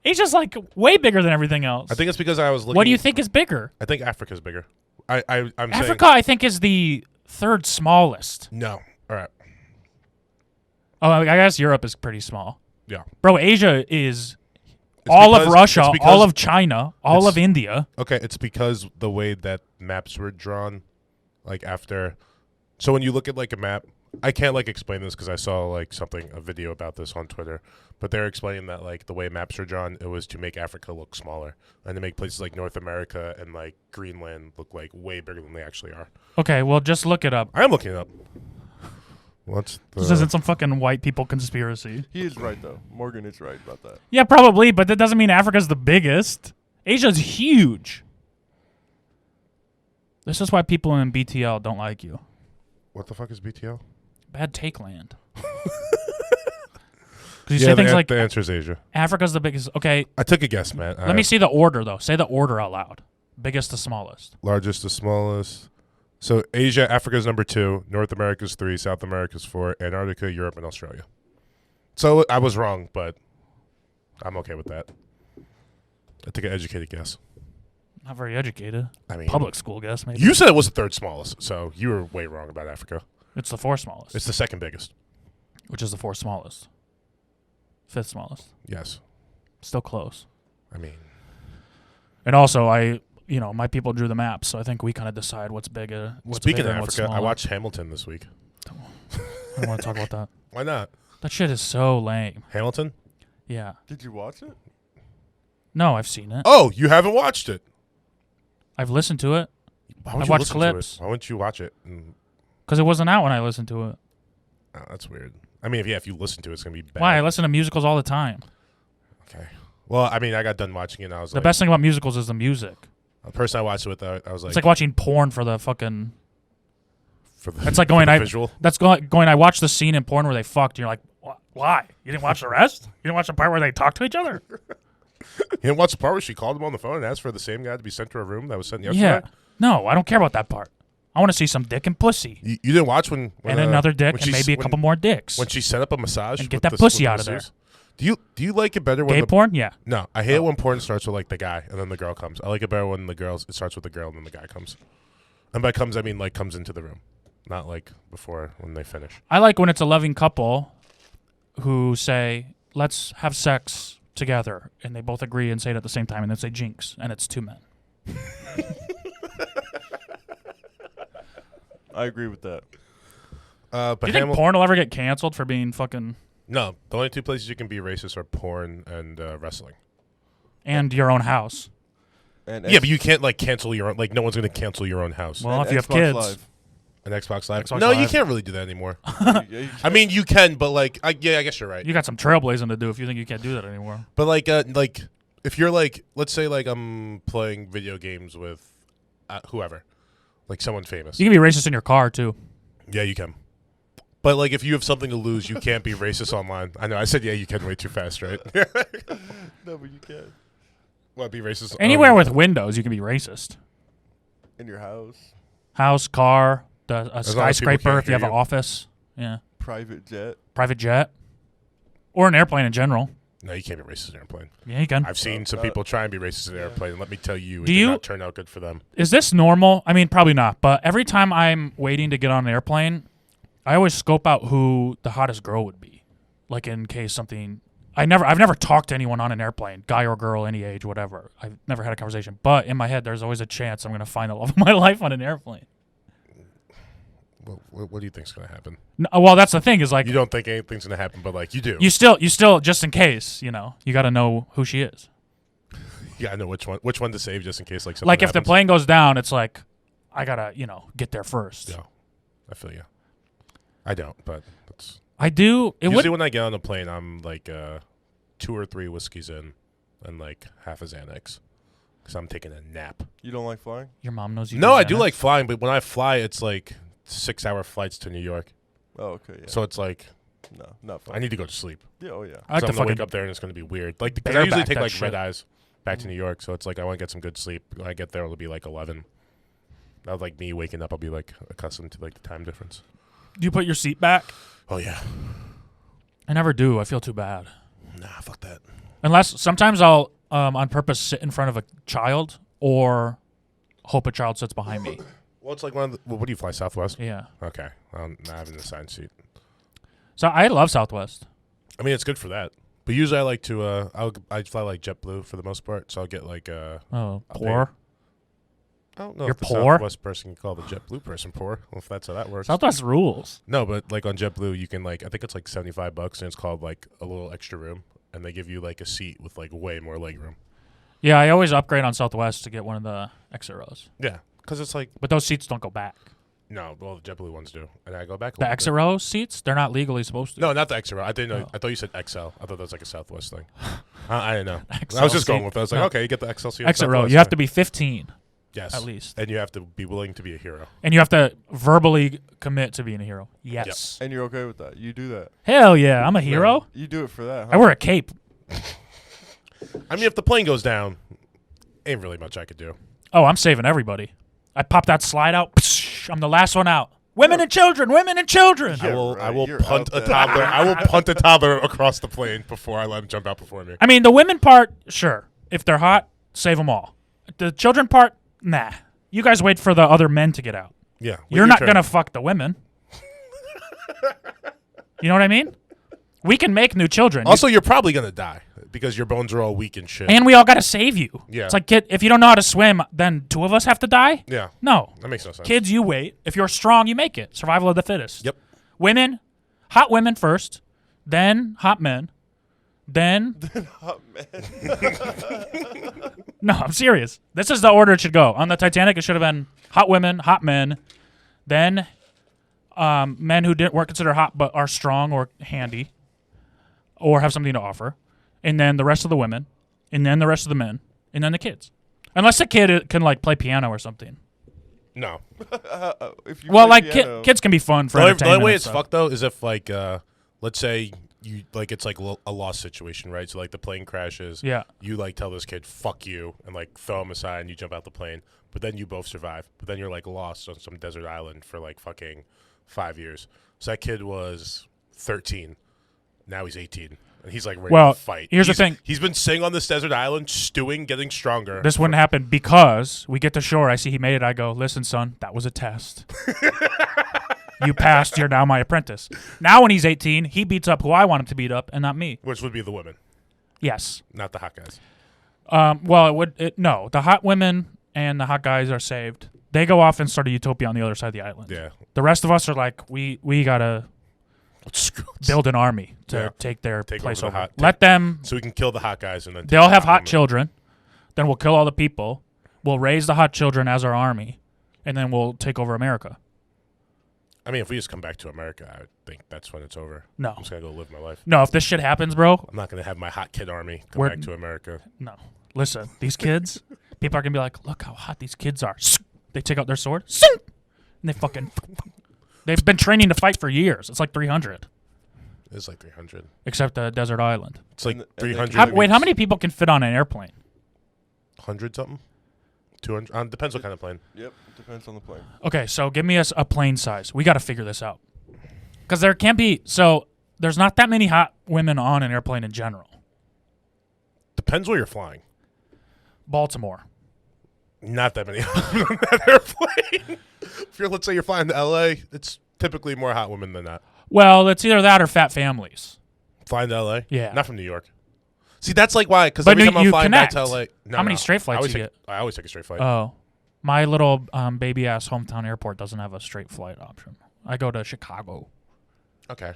Asia's like way bigger than everything else. I think it's because I was looking. What do you think is bigger? I think Africa's bigger. I'm Africa, I think, is the third smallest. saying no. All right. Oh, I guess Europe is pretty small. Yeah. Bro, Asia is It's all of because- Russia, it's because- all of China, all it's- of India. Okay, it's because the way that maps were drawn, like after. So when you look at like a map, I can't like explain this because I saw like a video about this on Twitter, but they're explaining that like the way maps are drawn, it was to make Africa look smaller and to make places like North America and like Greenland look like way bigger than they actually are. Okay, well, just look it up. I am looking it up. What's the? This isn't some fucking white people conspiracy. He is right though. Morgan is right about that. Yeah, probably, but that doesn't mean Africa's the biggest. Asia's huge. This is why people in BTL don't like you. What the fuck is BTL? Bad take land. Because you say things like the answer is Asia. Africa's the biggest. Okay, I took a guess, man. let me see the order, though. Say the order out loud. Biggest to smallest. Largest to smallest. So Asia, Africa's number 2, North America's 3, South America's 4, Antarctica, Europe, and Australia. So I was wrong, but I'm okay with that. I took an educated guess. Not very educated. I mean, Public school guess, maybe. You said it was the 3rd smallest, so you were way wrong about Africa. It's the fourth smallest, It's the 2nd biggest. which is the fourth smallest. Fifth smallest. Yes. Still close. I mean, And also, my people drew the map, so I think we kind of decide what's bigger. What's speaking bigger of and what's Africa, I smaller. watched Hamilton this week. I don't want to talk about that. Why not? That shit is so lame. Hamilton? Yeah. Did you watch it? No, I've seen it. Oh, you haven't watched it. I've listened to it Why would I've you watched listen to it? clips. Why wouldn't you watch it? because it wasn't out when I listened to it. Oh, that's weird. I mean, if you listen to it, it's going to be bad. Why? I listen to musicals all the time. Okay. Well, I mean, I got done watching it and I was The like, best thing about musicals is the music. the person I watched it with, I was like, It's like watching porn for the fucking. for the, It's like for going. the I visual. that's going. I watched the scene in porn where they fucked. And you're like, why? You didn't watch the rest? You didn't watch the part where they talk to each other? You didn't watch the part where she called him on the phone and asked for the same guy to be sent to a room that was sent yesterday? Yeah. No, I don't care about that part. I want to see some dick and pussy. You didn't watch when And another dick when and she- maybe a when- couple more dicks. when she set up a massage And get with that the- pussy with the out of there. masseuse? Do you like it better when Gay the porn? Yeah. No, I hate it when porn starts with like the guy and then the girl comes. I like it better when it starts with the girl and then the guy comes. And by comes I mean like comes into the room, not like before when they finish. I like when it's a loving couple who say, let's have sex together. And they both agree and say it at the same time. And then say jinx. And it's two men. I agree with that. But Do you think porn will ever get canceled for being fucking. No, the only 2 places you can be racist are porn and wrestling. And your own house? And Yeah, but you can't like cancel your own. Like no one's gonna cancel your own house. Well, and if you have Xbox kids. Live. An Xbox Live. Xbox No, you Live. can't really do that anymore. Yeah, you I mean, you can, but like, I guess you're right. You got some trailblazing to do if you think you can't do that anymore. But like if you're like, let's say like I'm playing video games with whoever, like someone famous. You can be racist in your car, too. Yeah, you can. But like, if you have something to lose, you can't be racist online. I know. I said yeah, you can way too fast, right? No, but you can. What, be racist? Anywhere with windows, you can be racist. In your house, House, car, a long as people skyscraper can't if you have hear an you. office. Yeah. private jet. Private jet. Or an airplane in general. No, you can't be racist in an airplane. Yeah, you can. I've seen some people try and be racist in an airplane, and let me tell you, it Do did you- not turn out good for them. Is this normal? I mean, probably not. But every time I'm waiting to get on an airplane, I always scope out who the hottest girl would be. Like in case something. I've never talked to anyone on an airplane, guy or girl, any age, whatever. I've never had a conversation. But in my head, there's always a chance I'm going to find the love of my life on an airplane. Well, what do you think's gonna happen? No, well, that's the thing is like You don't think anything's gonna happen, but like you do. you still just in case, you got to know who she is. You gotta know which one to save just in case like something Like if the happens. plane goes down, it's like I got to, get there first. Yeah, I feel you. I don't, but that's I do. It usually would when I get on a plane, I'm like 2 or 3 whiskeys in and like half a Xanax because I'm taking a nap. You don't like flying? your mom knows you. No, I Xanax. do like flying, but when I fly, it's like 6-hour flights to New York, Oh, okay. Yeah. so it's like no, not I fun. need to go to sleep. Yeah. Oh, yeah. I like So to I'm gonna fucking wake up there and it's gonna be weird. Like because I usually bareback take that like shit. red eyes. back to New York. So it's like I want to get some good sleep. When I get there, it'll be like 11. Now, like me waking up, I'll be like accustomed to like the time difference. Do you put your seat back? Oh yeah. I never do. I feel too bad. Nah, fuck that. Unless sometimes I'll on purpose sit in front of a child or hope a child sits behind me. Well, it's like one of the, what do you fly, Southwest? Yeah. Okay. I'm not having the assigned seat. So I love Southwest. I mean, it's good for that. But usually I like to, I fly like JetBlue for the most part. So I'll get like, Oh, I'll poor. I don't know You're if the poor? Southwest person can call the JetBlue person poor. Well, if that's how that works. Southwest rules. No, but like on JetBlue, you can like, I think it's like $75 and it's called like a little extra room. And they give you like a seat with like way more leg room. Yeah, I always upgrade on Southwest to get one of the exit rows. Yeah. Because it's like, But those seats don't go back. no, well, the JetBlue ones do. And I go back a The little exit bit. row seats, they're not legally supposed to. No, not the extra row. I didn't know. Oh. I thought you said XL. I thought that was like a Southwest thing. I didn't know. XL I was just going seat. with it. I was like, No. okay, you get the XL seat. on Exit row. Southwest, You have fine. to be 15 yes, at least. and you have to be willing to be a hero. And you have to verbally commit to being a hero. Yes. And you're okay with that? You do that? Hell yeah, I'm a hero. Man, you do it for that? Huh? I wear a cape. I mean, if the plane goes down, ain't really much I could do. Oh, I'm saving everybody. I pop that slide out. Psh, I'm the last one out. Women and children. Women and children. Yeah, I right. will You're punt out a there. toddler. I will punt a toddler across the plane before I let him jump out before me. I mean, the women part, sure. If they're hot, save them all. The children part, nah. You guys wait for the other men to get out. Yeah, wait You're your not turn. gonna fuck the women. You know what I mean? We can make new children. Also, you're probably gonna die because your bones are all weak and shit. And we all gotta save you. Yeah. It's like, kid, if you don't know how to swim, then two of us have to die? yeah, No. that makes no sense. Kids, you wait. If you're strong, you make it. Survival of the fittest. Yep. Women, hot women first, then hot men, then. Oh, man. No, I'm serious. This is the order it should go. On the Titanic, it should have been hot women, hot men, then men who weren't considered hot but are strong or handy or have something to offer, and then the rest of the women, and then the rest of the men, and then the kids. Unless the kid can like play piano or something. No. If you Well, play like piano- kids can be fun for The only entertainment. way and it's stuff. fucked though is if like let's say you like it's like a lost situation, right? So like the plane crashes. Yeah. You like tell this kid fuck you and like throw him aside and you jump out the plane, but then you both survive. But then you're like lost on some desert island for like fucking 5 years. So that kid was 13. Now he's 18. And he's like ready Well, to fight. here's the He's- thing. He's been sitting on this desert island, stewing, getting stronger. This wouldn't happen because we get to shore. I see he made it. I go, listen, son, that was a test. You passed. You're now my apprentice. Now when he's 18, he beats up who I want him to beat up and not me. Which would be the women, Yes. not the hot guys. Well, it would. No, the hot women and the hot guys are saved. They go off and start a utopia on the other side of the island. Yeah. The rest of us are like, we gotta build an army to Yeah. take their Take place over the over. hot- Let them. So we can kill the hot guys and then They'll take the have hot women. children. Then we'll kill all the people. We'll raise the hot children as our army, and then we'll take over America. I mean, if we just come back to America, I think that's when it's over. No, I'm just gonna go live my life. no. If this shit happens, bro, I'm not gonna have my hot kid army come We're- back to America. no. Listen, these kids, people are gonna be like, look how hot these kids are. They take out their sword, and they fucking. They've been training to fight for years. It's like 300, It's like 300. except the desert island. It's like And they- 300. Wait, how many people can fit on an airplane? 100 something? 200? Depends what kind of plane. Yep, depends on the plane. Okay, so give me a plane size. We got to figure this out. Because there can't be. So there's not that many hot women on an airplane in general. Depends where you're flying. Baltimore. Not that many on that airplane. If you're, let's say you're flying to LA, it's typically more hot women than that. Well, it's either that or fat families. Flying to LA? Yeah. Not from New York. See, that's like why, because But every you- time I'm you flying connect. back to LA. No, How many no. straight flights I always you take, I always take a straight flight. Oh. My little baby ass hometown airport doesn't have a straight flight option. I go to Chicago. Okay.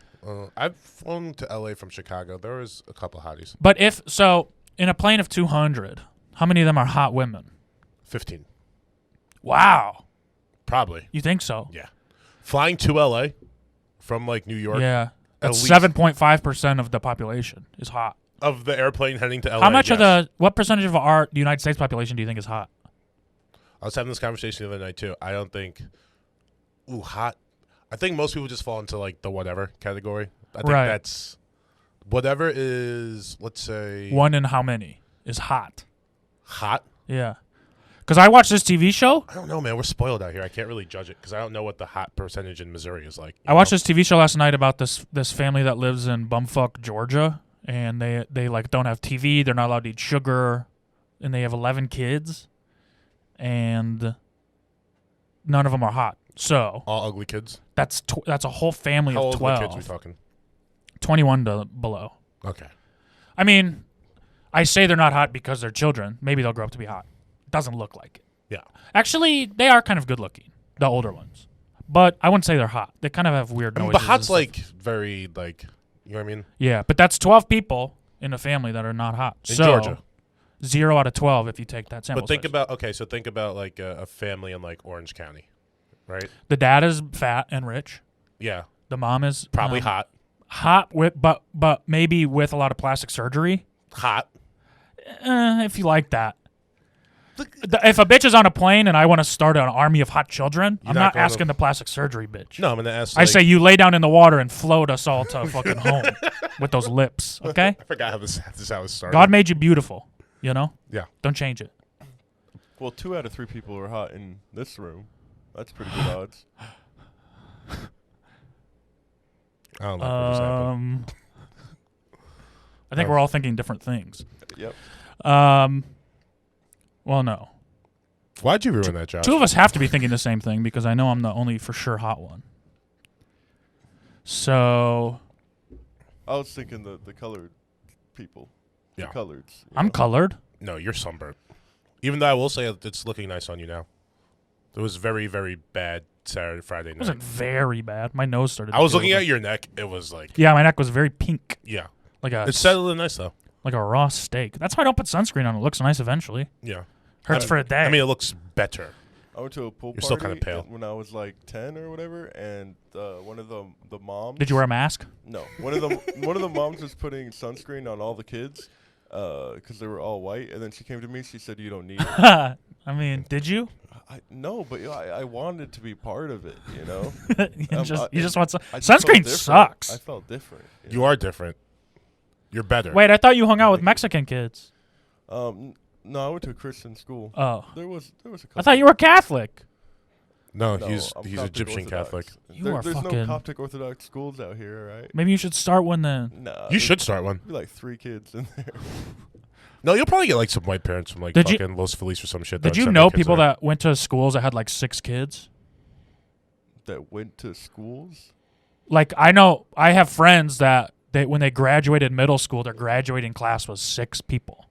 I've flown to LA from Chicago. There was a couple hotties. But if so, in a plane of 200, how many of them are hot women? 15. Wow. Probably. You think so? Yeah. Flying to LA from like New York. Yeah. That's least- 7.5% of the population is hot. Of the airplane heading to LA. How much of yes. what percentage of the United States population do you think is hot? I was having this conversation the other night too. I don't think. Ooh, hot. I think most people just fall into like the whatever category. I think Right. that's whatever is. Let's say One in how many is hot? Hot? Yeah. Because I watched this TV show. I don't know, man. We're spoiled out here. I can't really judge it because I don't know what the hot percentage in Missouri is like. I watched this TV show last night about this family that lives in bumfuck Georgia, and they like don't have TV. They're not allowed to eat sugar, and they have 11 kids, and none of them are hot. So All ugly kids? that's a whole family How of old 12, are the kids we talking? 21 to below. Okay. I mean, I say they're not hot because they're children. Maybe they'll grow up to be hot. Doesn't look like it. Yeah. Actually, they are kind of good looking, the older ones. But I wouldn't say they're hot. They kind of have weird I mean, noises. but hot's and like stuff. very, like, you know what I mean? Yeah, but that's 12 people in a family that are not hot. In So, Georgia. 0 out of 12 if you take that sample But think size. about like a family in like Orange County, right? The dad is fat and rich. Yeah. The mom is Probably hot. Hot with but maybe with a lot of plastic surgery. Hot. If you like that. If a bitch is on a plane and I want to start an army of hot children, You're I'm not not going asking the plastic surgery bitch. No, I'm going to ask. I Like, say you lay down in the water and float us all to fucking home with those lips, okay? I forgot how this how it started. God made you beautiful, you know? Yeah. Don't change it. Well, 2 out of 3 people are hot in this room. That's pretty good odds. I don't like what just happened. I think we're all thinking different things. Yep. Well, no. Why'd you ruin that, Josh? 2 of us have to be thinking the same thing because I know I'm the only for sure hot one. So I was thinking the colored people. Yeah. The coloreds. you I'm know? colored. No, you're sunburnt. Even though I will say it's looking nice on you now. It was very, very bad Friday It night. wasn't very bad. My nose started. I was to looking feel at your neck. It was like, Yeah, my neck was very pink, yeah. like a It's settling nice, though. like a raw steak. That's why I don't put sunscreen on. It looks nice eventually. Yeah. Hurts for a day. I mean, it looks better. I went to a pool You're still party kinda pale. when I was like 10 or whatever, and one of the moms. Did you wear a mask? No. One of the moms was putting sunscreen on all the kids because they were all white, and then she came to me. She said, "You don't need it." I mean, did you? No, but I wanted to be part of it. You know. you just want I just felt sunscreen different. sucks. I felt different. You are different. You're better. Wait, I thought you hung out with Mexican kids. No, I went to a Christian school. Oh, There was a couple. I thought you were Catholic. No, No, he's I'm he's Coptic Egyptian Orthodox. Catholic. You are There's fucking- no Coptic Orthodox schools out here, right? Maybe you should start one then. Nah. You should start one. Be like 3 kids in there. No, you'll probably get like some white parents from like Did you- fucking Los Feliz or some shit. Did that you send know their kids people there. that went to schools that had like 6 kids? That went to schools. Like I know I have friends that when they graduated middle school, their graduating class was 6 people.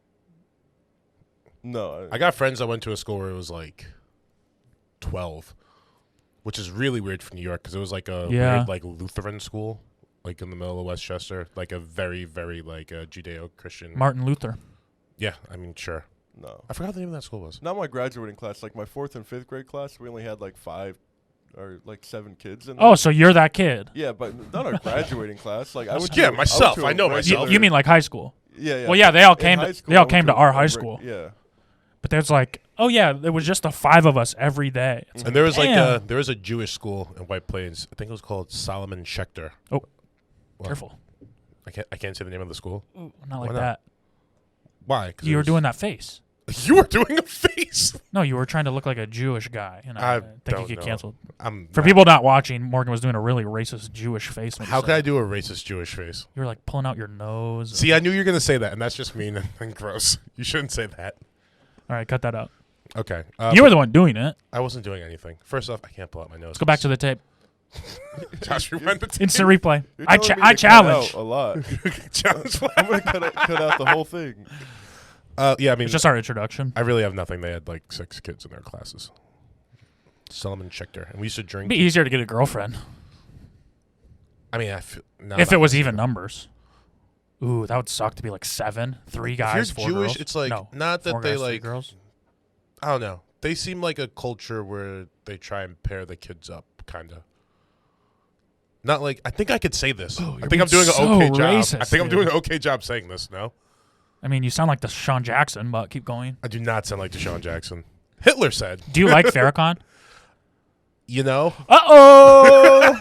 No, I got friends that went to a school where it was like 12, which is really weird for New York because it was like a Yeah. weird like Lutheran school, like in the middle of Westchester, like a very, very like Judeo-Christian. Martin Luther. Yeah, I mean, sure. no. I forgot the name of that school was. Not my graduating class. Like my 4th and 5th grade class, we only had like 5 or like 7 kids in there. Oh, so you're that kid. Yeah, but not our graduating class. Like I went. Yeah, to, myself. I, went to I a know regular- myself. You mean like high school? Yeah, yeah. Well, yeah, they all In came. high To, school, they I all went came to a- our a high reg- school. Yeah. But there's like, oh yeah, there was just the 5 of us every day. It's And there was Damn. there was a Jewish school in White Plains. I think it was called Solomon Schechter. Oh, What? careful. I can't say the name of the school. Ooh, not like Why not? that. Why? 'Cause You it were was- doing that face. You were doing a face. No, you were trying to look like a Jewish guy. And I I think don't you get know. canceled. I'm For not- people not watching, Morgan was doing a really racist Jewish face. when he How said could I it. do a racist Jewish face? You were like pulling out your nose. See, I knew you were gonna say that, and that's just mean and gross. You shouldn't say that. All right, cut that out. Okay. You were the one doing it. I wasn't doing anything. First off, I can't pull out my nose. Let's go back to the tape. Josh. Rewind the tape. Instant replay. You're I telling me I to cut challenge. out a lot. Challenge. I'm gonna cut out the whole thing. Yeah, I mean, It's just our introduction. I really have nothing. They had like 6 kids in their classes. Solomon Schechter, and we used to It'd drink. be easier to get a girlfriend I mean, I feel, now if that it was I- even numbers. Ooh, that would suck to be like 7, 3 guys, If you're 4 Jewish, girls. it's like No, not 4 that they guys, 3 like. girls. I don't know. They seem like a culture where they try and pair the kids up, kind of. Not like I think I could say this. Oh, I you're think I'm being doing an so okay job. racist, I think I'm dude. doing an okay job saying this. No, I mean, you sound like the Sean Jackson, but keep going. I do not sound like Deshaun Jackson. Hitler said, Do you like Farrakhan? you know, Uh-oh!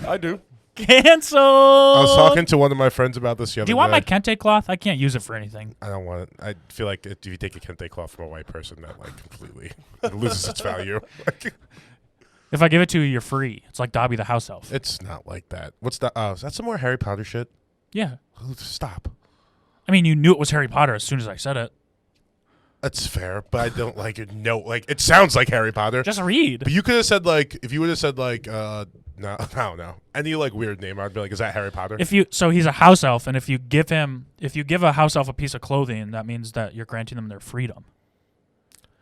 I do. Cancel. I was talking to one of my friends about this the other day. Do you want my kente cloth? I can't use it for anything. I don't want it. I feel like if you take a kente cloth from a white person, that like completely it loses its value. If I give it to you, you're free. It's like Dobby the house elf. It's not like that. What's that? Is that some more Harry Potter shit? Yeah. Stop. I mean, you knew it was Harry Potter as soon as I said it. That's fair, but I don't like it. No, like it sounds like Harry Potter. Just read. But you could have said like, if you would have said like, no, I don't know, any like weird name, I'd be like, is that Harry Potter? So he's a house elf, and if you give a house elf a piece of clothing, that means that you're granting them their freedom.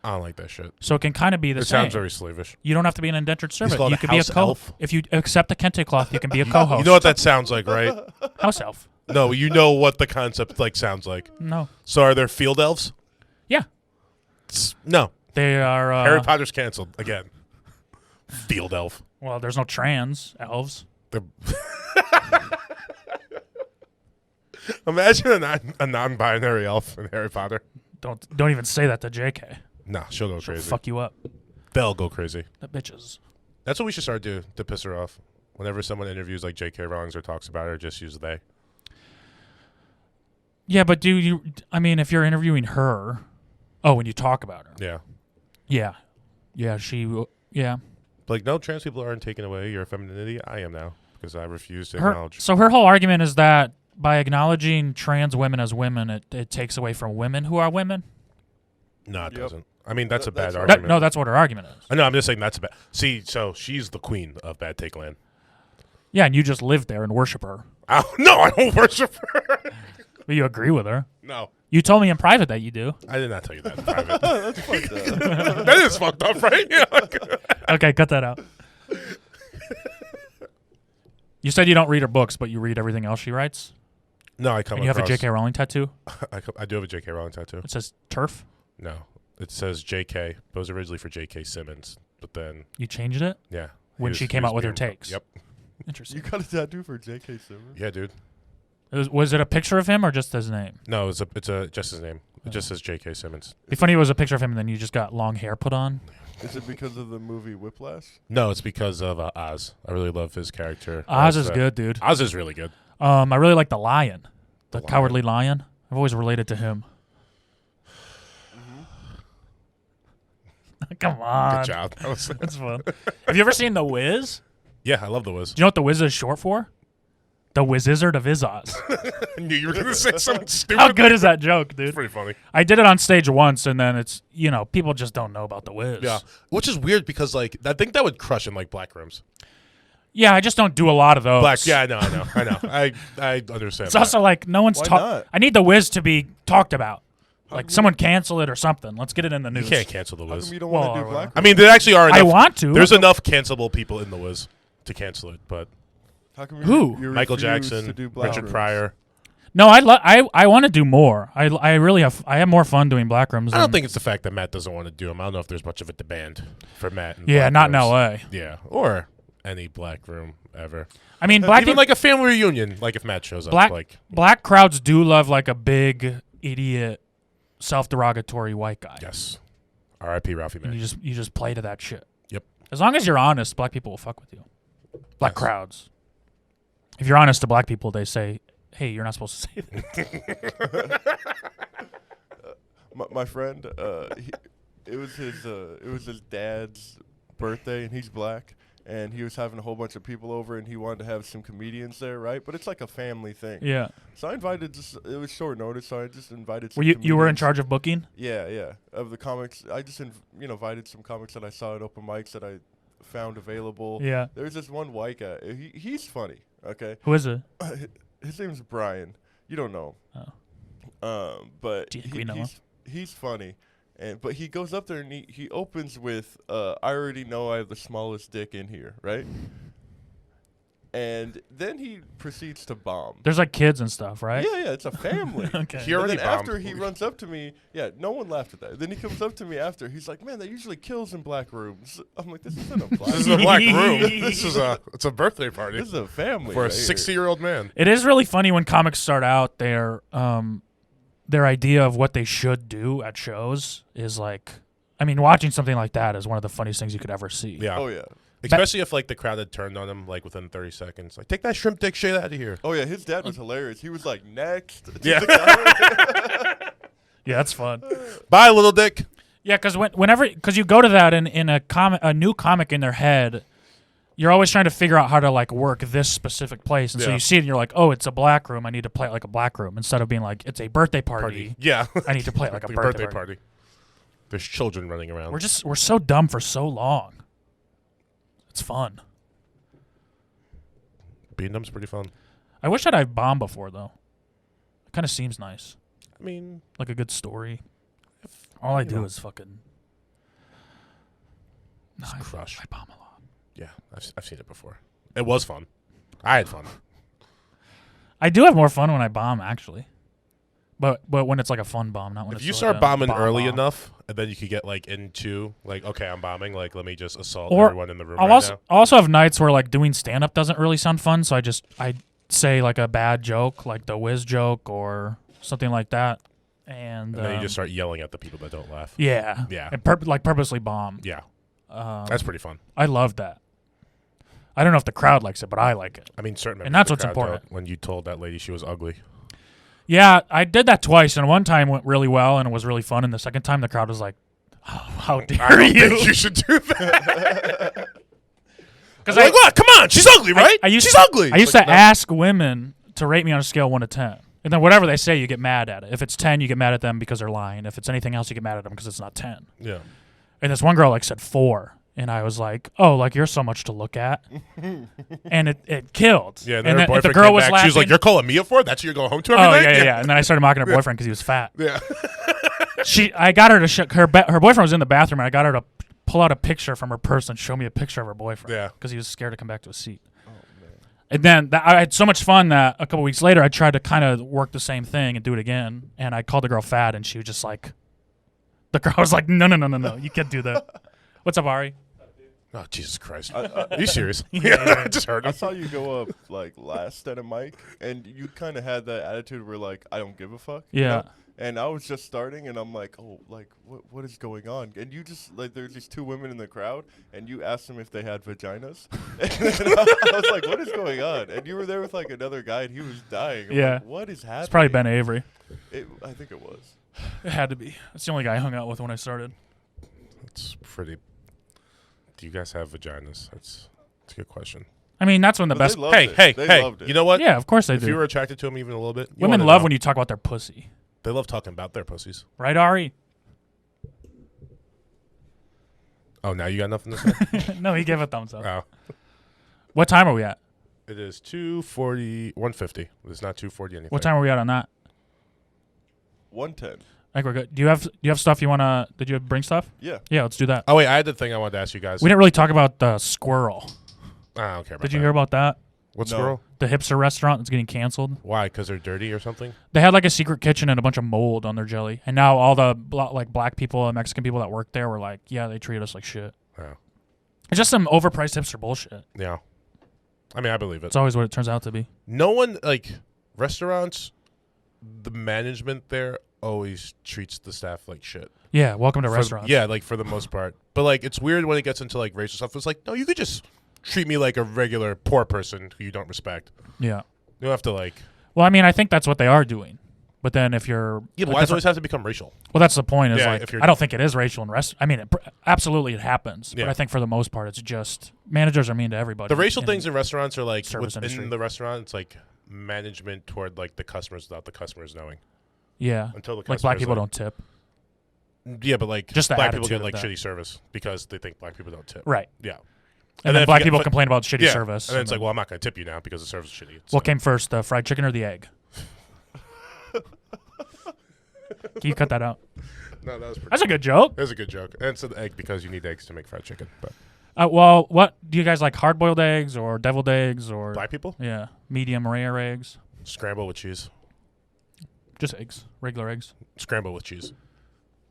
I don't like that shit. So it can kind of be the It same. sounds very slavish. You don't have to be an indentured servant. called You a could be a house co. elf? If you accept the kente cloth, you can be a co-host. You know what that sounds like, right? House elf. No, you know what the concept like sounds like. No. So are there field elves? Yeah. No. They are. Harry Potter's canceled again. Field elf. Well, there's no trans elves. Imagine a non-binary elf in Harry Potter. Don't even say that to JK. Nah, she'll go She'll crazy. fuck you up. They'll go crazy. That bitches. That's what we should start doing to piss her off. Whenever someone interviews like J.K. Rowling or talks about her, just use they. Yeah, but if you're interviewing her, when you talk about her. Yeah. Yeah. Yeah. Like, no, trans people aren't taking away your femininity. I am now because I refuse to acknowledge. So her whole argument is that by acknowledging trans women as women, it takes away from women who are women. No, it Yep. doesn't. I mean, that's a bad that's right. argument. No, that's what her argument is. I know, I'm just saying that's a bad. See, so she's the queen of Bad Take Land. Yeah, and you just live there and worship her. No, I don't worship her. But you agree with her. No, You told me in private that you do. I did not tell you that in private. That's fucked up. That is fucked up, right? Yeah. Okay, cut that out. You said you don't read her books, but you read everything else she writes? No, I come And you have a across. J.K. Rowling tattoo? I do have a J.K. Rowling tattoo. It says turf? No, it says J.K. But it was originally for J.K. Simmons, but then You changed it? yeah, When she came out with her takes. Yep. Interesting. You got a tattoo for J.K. Simmons? Yeah, dude. Was it a picture of him or just his name? No, it's just his name. It just says J.K. Simmons. It'd be funny if it was a picture of him and then you just got long hair put on. Is it because of the movie Whiplash? No, it's because of Oz. I really love his character. Oz is good, dude. Oz is really good. I really like the lion. The The cowardly lion. I've always related to him. Come on. Good job. That was- That's fun. Have you ever seen The Wiz? yeah, I love The Wiz. Do you know what The Wiz is short for? The Wizard of Izoz. I knew you were going to say something stupid. How good is that joke, It's dude? pretty funny. I did it on stage once, and then it's, people just don't know about The Wiz. Yeah, which is weird because like I think that would crush in like black rooms. Yeah, I just don't do a lot of those. Black, yeah, I know. I understand. It's also like no one's Why talking. not? I need The Wiz to be talked about. Like someone cancel it or something. Let's get it in the you news. can't cancel The How Wiz. come you don't want to Well, do Black? I mean, there actually are enough. I want to. There's enough cancelable people in The Wiz to cancel it, but How come Who? you Michael refuse Jackson, to do Black Richard Rooms? Pryor. No, I want to do more. I really have. I have more fun doing black rooms. I don't than- think it's the fact that Matt doesn't want to do them. I don't know if there's much of a demand for Matt. In Yeah, black not in rooms. L.A. Yeah, or any black room ever. I mean, black Even people, like a family reunion, like if Matt shows up. Black- Like, black crowds do love like a big idiot, self-derogatory white guy. yes. R.I.P. Ralphie And May. you just play to that shit. Yep. As long as you're honest, black people will fuck with you. Black Yes. crowds. If you're honest to black people, they say, "Hey, you're not supposed to say that." My friend, it was his dad's birthday, and he's black, and he was having a whole bunch of people over, and he wanted to have some comedians there, right? But it's like a family thing. Yeah. So I invited it was short notice, so I just invited. Were Some you were in comedians. charge of booking? Yeah, of the comics. I just invited some comics that I saw at open mics that I found available. Yeah. There's this one white guy. He's funny. Okay, Who is it? his name's Brian. You don't know. But Do you think we know him? he's funny, but he goes up there and he opens with, "I already know I have the smallest dick in here," right? And then he proceeds to bomb. There's like kids and stuff, right? Yeah, it's a family. Okay. He And already then bombed. after he runs up to me, no one laughed at that. Then he comes up to me after. He's like, "Man, that usually kills in black rooms." I'm like, "This isn't a black This is room. a black room. It's a birthday party This is a family for a right here." 60-year-old man. It is really funny when comics start out their idea of what they should do at shows is like, I mean, watching something like that is one of the funniest things you could ever see. Yeah. Oh yeah. Especially if like the crowd had turned on him like within 30 seconds. Like, take that shrimp dick shit out of here. Oh yeah, his dad was hilarious. He was like, next. to Yeah. the guy. Yeah, that's fun. Bye, little dick. Yeah, because because you go to that in a new comic in their head, you're always trying to figure out how to like work this specific place, and so Yeah. you see it and you're like, oh, it's a black room. I need to play it like a black room instead of being like it's a birthday party. Yeah. I need to play it like a Like birthday party. There's children running around. We're so dumb for so long. It's fun. Being dumb's pretty fun. I wish I'd bombed before though. It kind of seems nice, I mean, like a good story. All I you do know. is fucking. No, Just crush. I bomb a lot. Yeah, I've seen it before. It was fun. I had fun. I do have more fun when I bomb actually, but when it's like a fun bomb, not when If it's you like start a bombing bomb early bomb. enough, and then you could get like into like, okay, I'm bombing. Like, let me just assault Or everyone in the room I'll right also now. also have nights where like doing stand up doesn't really sound fun, so I say like a bad joke, like the whiz joke or something like that, and And then you just start yelling at the people that don't laugh. yeah, Yeah. and like purposely bomb. Yeah, Um, that's pretty fun. I love that. I don't know if the crowd likes it, but I like it. I mean, certainly. And that's what's important. When you told that lady she was ugly. Yeah, I did that twice, and one time went really well and it was really fun, and the second time the crowd was like, oh, "How I dare don't you?" think you should do that. Because Like, what? Come on, she's ugly, right? She's ugly. I used Like, to no. ask women to rate me on a scale of 1 to 10. And then whatever they say, you get mad at it. If it's 10, you get mad at them because they're lying. If it's anything else, you get mad at them because it's not 10. Yeah. And this one girl like said 4. And I was like, oh, like you're so much to look at. And it killed. Yeah, and and then her then if the boyfriend girl came was back. laughing. She was like, "You're calling me a 4? That's what you're going home to every oh, night?" yeah. And then I started mocking her boyfriend because he was fat. Yeah. I got her to her boyfriend was in the bathroom, and I got her to pull out a picture from her purse and show me a picture of her boyfriend. Yeah. Because he was scared to come back to his seat. And then I had so much fun that a couple weeks later I tried to kind of work the same thing and do it again. And I called the girl fat, and she was just like, the girl was like, no, you can't do that. What's up, Ari? Oh, Jesus Christ. I- Are you serious? Yeah. I just heard I him. saw you go up like last at a mic, and you kind of had that attitude where like I don't give a fuck. you Yeah. know? And I was just starting, and I'm like, oh, like what is going on? And you just like there's these 2 women in the crowd, and you asked them if they had vaginas. And I was like, what is going on? And you were there with like another guy, and he was dying. I'm Yeah. like, what is happening? It's probably Ben Avery. I think it was. It had to be. That's the only guy I hung out with when I started. It's pretty. Do you guys have vaginas? That's a good question. I mean, that's when the But best. they loved it. Hey, They hey. loved it. You know what? Yeah, of course they If you do. were attracted to them even a little bit, Women love when you talk about their pussy. They love talking about their pussies. Right, Ari? Oh, now you got nothing to say? No, he gave a thumbs up. Oh. What time are we at? It is 2:40, 150. It's not 2:40 anything. What time are we at on that? 110. I think we're good. Do you have stuff you wanna? Did you bring stuff? Yeah. Yeah, let's do that. Oh, wait. I had the thing I wanted to ask you guys. We didn't really talk about the squirrel. I don't care about Did you that. hear about that? What No. squirrel? The hipster restaurant that's getting canceled. Why? Because they're dirty or something? They had like a secret kitchen and a bunch of mold on their jelly, and now all the like black people and Mexican people that work there were like, yeah, they treat us like shit. Oh. It's just some overpriced hipster bullshit. Yeah. I mean, I believe it. It's always what it turns out to be. No one, like, restaurants, the management there always treats the staff like shit. Yeah, welcome to For- restaurants. Yeah, like, for the most part. But, like, it's weird when it gets into, like, racial stuff. It's like, no, you could just treat me like a regular poor person who you don't respect. Yeah. You don't have to, like... Well, I mean, I think that's what they are doing. But then if you're Yeah, but a why does it different- always have to become racial? well, that's the point. Is Yeah, like if you're- I don't think it is racial in I mean, absolutely it happens. Yeah. But I think for the most part, it's just managers are mean to everybody. The racial in- things in restaurants are, like, service within industry. the restaurant, it's, like, management toward, like, the customers without the customers knowing. Yeah. Until the Like customers... black people don't tip. Yeah, but, like, Just the black people attitude get, like, of that. shitty service because they think black people don't tip. Right. Yeah. And, then then if black you get- people but- complain about shitty Yeah. service. And then it's like, well, I'm not going to tip you now because the service is shitty. what came first, the fried chicken or the egg? Can you cut that out? No, that was pretty. That's a good joke. That was a good joke. And it's an egg because you need eggs to make fried chicken. But Well, what do you guys like? Hard boiled eggs or deviled eggs or black people yeah, medium rare eggs? scramble with cheese. Just eggs, regular eggs. Scramble with cheese.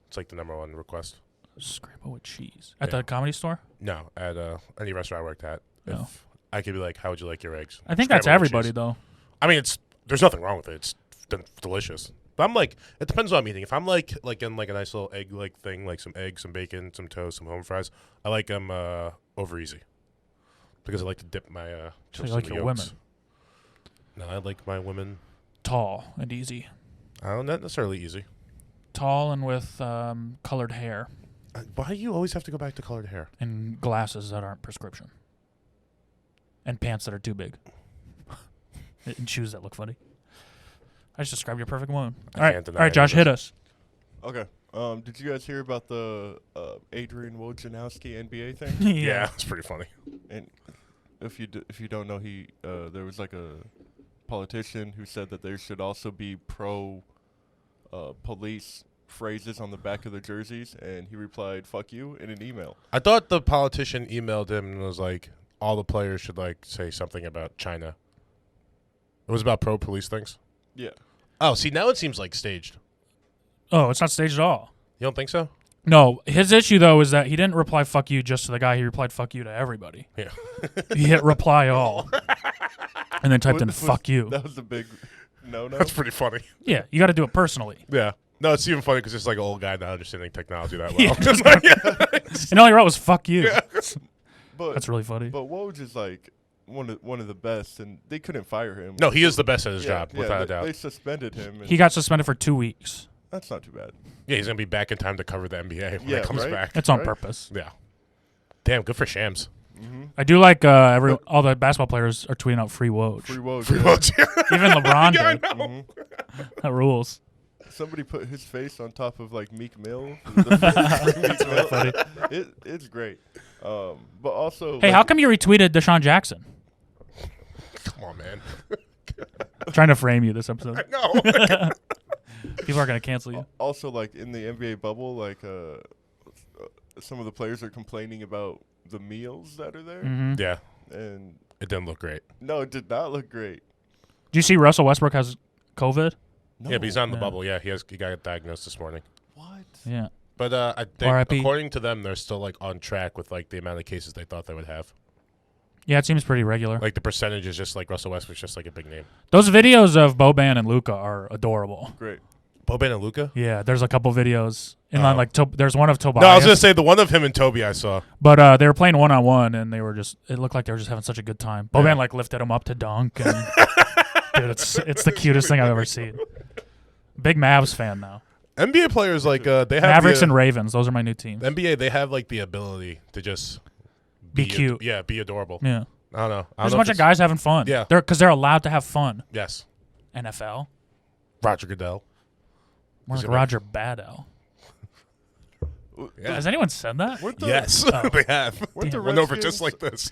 It's like the #1 request. Scramble with cheese at Yeah. the comedy store. No, at any restaurant I worked at, if No. I could be like, "How would you like your eggs?" I think that's Scrambled with everybody cheese. though. I mean, there's nothing wrong with it. It's delicious. But I'm like, it depends on what I'm eating. If I'm like in like a nice little egg like thing, like some eggs, some bacon, some toast, some home fries, I like them over easy. because I like to dip my So you chips like in the your yolks. women No, I like my women. tall and easy. Not necessarily easy. Tall and with colored hair Why do you always have to go back to colored hair? and glasses that aren't prescription. And pants that are too big. And shoes that look funny. I just described your perfect woman. All right, can't deny all right, any Josh, of hit this. us. Okay. Did you guys hear about the Adrian Wojnarowski NBA thing? Yeah, it's pretty funny. And if you don't know, he there was like a politician who said that there should also be pro police phrases on the back of the jerseys, and he replied "fuck you" in an email. I thought the politician emailed him and was like, all the players should like say something about China. It was about pro police things. Yeah. Oh, see, now it seems like staged. Oh, it's not staged at all. You don't think so? No, his issue though is that he didn't reply "fuck you" just to the guy. He replied "fuck you" to everybody. Yeah. He hit reply all, and then typed in Was- "fuck you." That was a big no. That's pretty funny. Yeah, you got to do it personally. Yeah. No, it's even funny because it's like an old guy not understanding technology that well. Yeah. Just like- And all he wrote was "fuck you." But That's really funny. but Woj is like one of the best, and they couldn't fire him. no, he is the best at his Yeah, job, yeah, without a they doubt. suspended him. And He got suspended for 2 weeks. that's not too bad. Yeah, he's going to be back in time to cover the NBA when Yeah, it comes right? back. It's on Right. purpose. Yeah. Damn, good for Shams. Mm-hmm. I do like all the basketball players are tweeting out free Woj. Free Woj. Free yeah. Woj. Even LeBron Yeah, I did. know. Mhm. That rules. Somebody put his face on top of like Meek Mill. The Meek Mill. Funny. It's great. But also, Hey, like, how come you retweeted Deshaun Jackson? Come on, man. I'm trying to frame you this episode. No. People are gonna cancel you. also like in the NBA bubble, like some of the players are complaining about the meals that are there, Hmm. Yeah, and it didn't look great. no, it did not look great. Do you see Russell Westbrook has COVID? No. Yeah, but he's not in the Yeah. bubble. Yeah, he got diagnosed this morning. What? Yeah. But I think RIP. according to them, they're still like on track with like the amount of cases they thought they would have. Yeah, it seems pretty regular. Like the percentage is just like Russell Westbrook's just like a big name. Those videos of Boban and Luca are adorable. Great. Boban and Luca. Yeah, there's a couple videos. And Oh. like there's one of Tobias. No, I was gonna say the one of him and Toby I saw. But they were playing 1-on-1, and they were it looked like they were just having such a good time. Boban Yeah. like lifted him up to dunk, and dude, it's the cutest thing I've ever seen. Big Mavs fan now. NBA players like they have Mavericks the, and Ravens, those are my new teams. NBA. They have like the ability to just Be cute. Yeah, be adorable. Yeah, I don't know. there's a bunch of guys having fun. Yeah. because they're allowed to have fun. Yes, NFL, Roger Goodell. more Is like it right? Roger Badell. Yeah. Has anyone said that? Weren't the, Yes, Oh. they have. Weren't the Went over Redskins- just like this.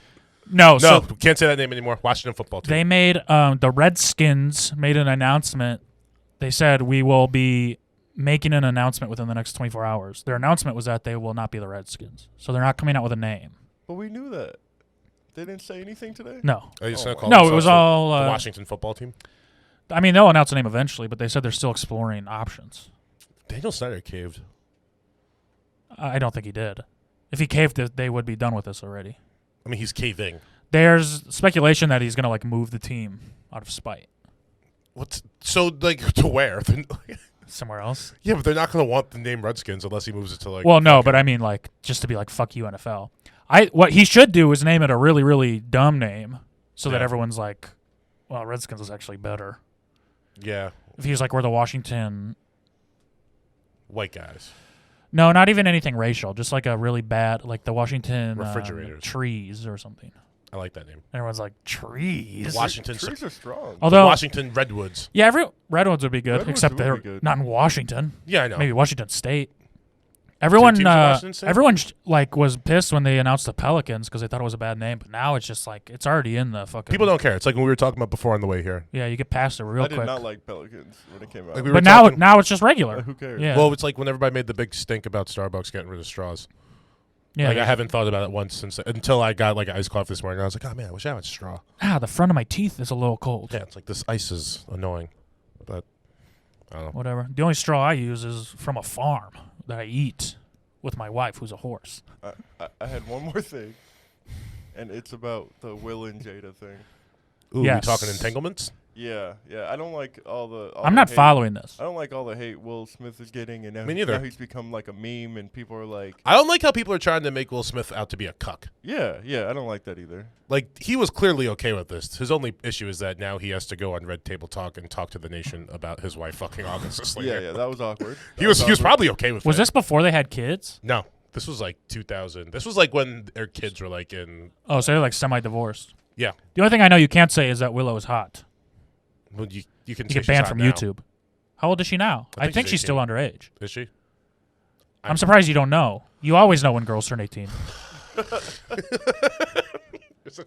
No, No, so can't say that name anymore. Washington football team. they made the Redskins made an announcement. They said we will be making an announcement within the next 24 hours. Their announcement was that they will not be the Redskins, so they're not coming out with a name. But we knew that. They didn't say anything today. No, Are you just Oh gonna my call no, it themselves was the- all. the Washington football team. I mean, they'll announce a name eventually, but they said they're still exploring options. Daniel Snyder caved. I don't think he did. If he caved, they would be done with this already. I mean, he's caving. There's speculation that he's going to like move the team out of spite What's so like to where? somewhere else. Yeah, but they're not gonna want the name Redskins unless he moves it to like. Well, no, but I mean like just to be like fuck you NFL. What he should do is name it a really really dumb name so that Yeah. everyone's like, well, Redskins is actually better. Yeah, If he's like we're the Washington. white guys. No, not even anything racial. Just like a really bad like the Washington Refrigerators. trees or something. I like that name. And everyone's like trees. Washington. Trees are strong. Although Washington Redwoods. yeah, Redwoods would be good, Redwoods except would be they're good. not in Washington. Yeah, I know. Maybe Washington State. Everyone, teams in Washington State? everyone like was pissed when they announced the Pelicans because they thought it was a bad name. But now it's just like it's already in the fucking. People don't care. It's like when we were talking about before on the way here. Yeah, you get past it real I did quick. not like Pelicans when it came out. Like we were But now, talking- now it's just regular. Like, who cares? Yeah. Well, it's like when everybody made the big stink about Starbucks getting rid of straws. yeah. Like yeah. I haven't thought about it once since until I got like iced coffee this morning. I was like, oh man, I wish I had a straw. The front of my teeth is a little cold. Yeah, it's like this ice is annoying, but I don't know. Whatever. The only straw I use is from a farm that I eat with my wife, who's a horse. I had one more thing, and it's about the Will and Jada thing. Ooh, Yes. we talking entanglements? Yeah, I don't like all the. I'm not following this. I don't like all the hate Will Smith is getting, and now, Me neither. now he's become like a meme, and people are like, I don't like how people are trying to make Will Smith out to be a cuck. yeah, I don't like that either. Like, he was clearly okay with this. His only issue is that now he has to go on Red Table Talk and talk to the nation about his wife fucking August Alsina. Yeah, that was awkward. He was probably okay with Was it. this before they had kids? No, this was like 2000. This was like when their kids were like in. Oh, so they're like semi-divorced. Yeah. The only thing I know you can't say is that Willow is hot. Well, you can You say get she's banned hot from now. YouTube. How old is she now? I think she's she's still underage. Is she? I'm surprised you don't know. You always know when girls turn 18.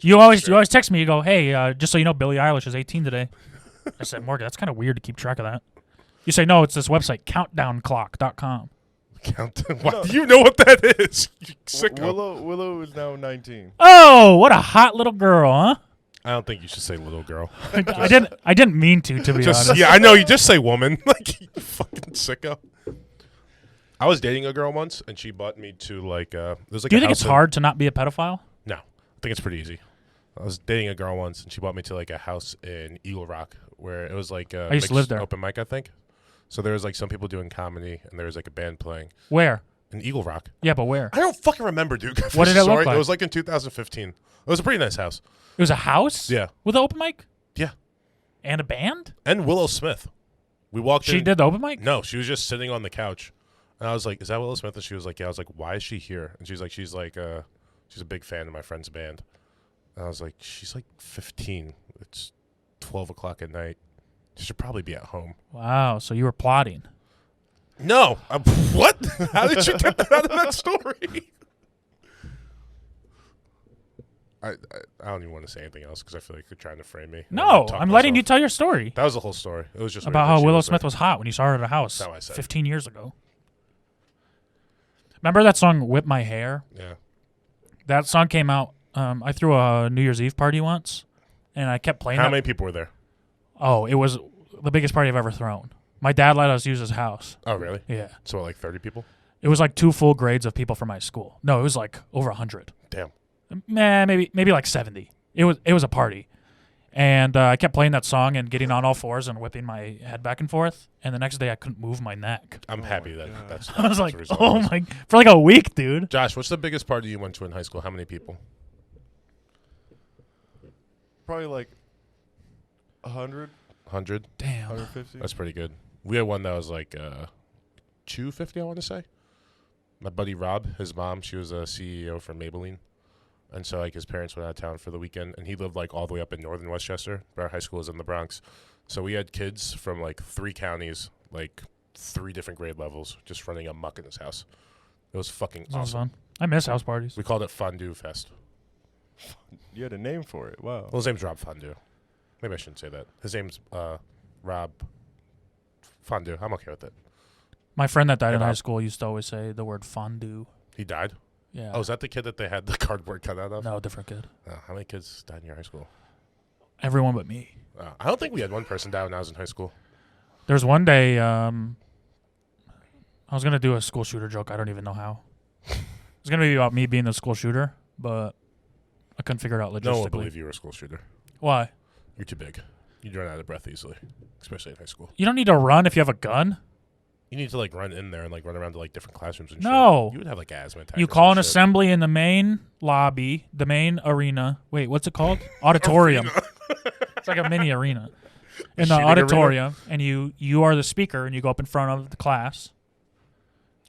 You always text me. You go, hey, just so you know, Billie Eilish is 18 today. I said, Morgan, that's kind of weird to keep track of that. You say, no, it's this website, countdownclock.com. What? Do you know what that is? You sicko. Willow is now 19. Oh, what a hot little girl, huh? I don't think you should say little girl. I didn't mean to be honest. Yeah, I know. You just say woman. Like, you fucking sicko. I was dating a girl once, and she bought me to like. There's like. Do you a think house it's hard to not be a pedophile? No, I think it's pretty easy. I was dating a girl once, and she brought me to like a house in Eagle Rock where it was like I used to live there. open mic, I think. So there was like some people doing comedy, and there was like a band playing Where? in Eagle Rock. Yeah, but where? I don't fucking remember, dude. What did it look like? It was like in 2015. It was a pretty nice house. It was a house? Yeah. With an open mic? Yeah. And a band? And Willow Smith. We walked in. She did the open mic? No, she was just sitting on the couch. And I was like, is that Willow Smith? And she was like, yeah. I was like, why is she here? And she's like, she's a big fan of my friend's band. And I was like, she's like 15. It's 12 o'clock at night. She should probably be at home. Wow, so you were plotting. No. What? How did you get that out of that story? I don't even want to say anything else because I feel like you're trying to frame me. No, I'm letting you tell your story. That was the whole story. It was just About weird how that she Willow was Smith there. was hot when you saw her at a house That's how I said. 15 years ago. Remember that song, Whip My Hair? Yeah. That song came out, I threw a New Year's Eve party once, and I kept playing How that. many people were there? Oh, it was the biggest party I've ever thrown. My dad let us use his house. Oh, really? Yeah. So like 30 people? It was like 2 full grades of people from my school. No, it was like over 100. Damn. Maybe like 70. It was a party. And I kept playing that song and getting on all fours and whipping my head back and forth. And the next day I couldn't move my neck. I'm happy that God. that's. I was that's like, the result oh of this. my, for like a week, dude. Josh, what's the biggest party you went to in high school? How many people? Probably like 100, 100. Damn. 150. That's pretty good. We had one that was like 250, I want to say. My buddy Rob, his mom, she was a CEO for Maybelline. And so, like, his parents went out of town for the weekend, and he lived, like, all the way up in northern Westchester. But our high school is in the Bronx. So we had kids from, like, 3 counties, like, 3 different grade levels, just running amok in his house. It was fucking That was awesome. fun. I miss house parties. We called it Fondue Fest. You had a name for it. Wow. Well, his name's Rob Fondue. Maybe I shouldn't say that. His name's Rob Fondue. I'm okay with it. My friend that died Hey, in high Bob. school used to always say the word fondue. He died? Yeah. Oh, is that the kid that they had the cardboard cut out of? No, different kid. How many kids died in your high school? Everyone but me. I don't think we had one person die when I was in high school. There was one day, I was going to do a school shooter joke. I don't even know how. It was going to be about me being the school shooter, but I couldn't figure it out logistically. No one will believe you were a school shooter. Why? You're too big. You'd run out of breath easily, especially in high school. You don't need to run if you have a gun. You need to like run in there and like run around to like different classrooms and No. shit. You would have like asthma attacks. You or call an some shit. assembly in the main lobby, the main arena. Wait, what's it called? Auditorium. It's like a mini arena. In the Shooting auditorium, and you are the speaker, and you go up in front of the class,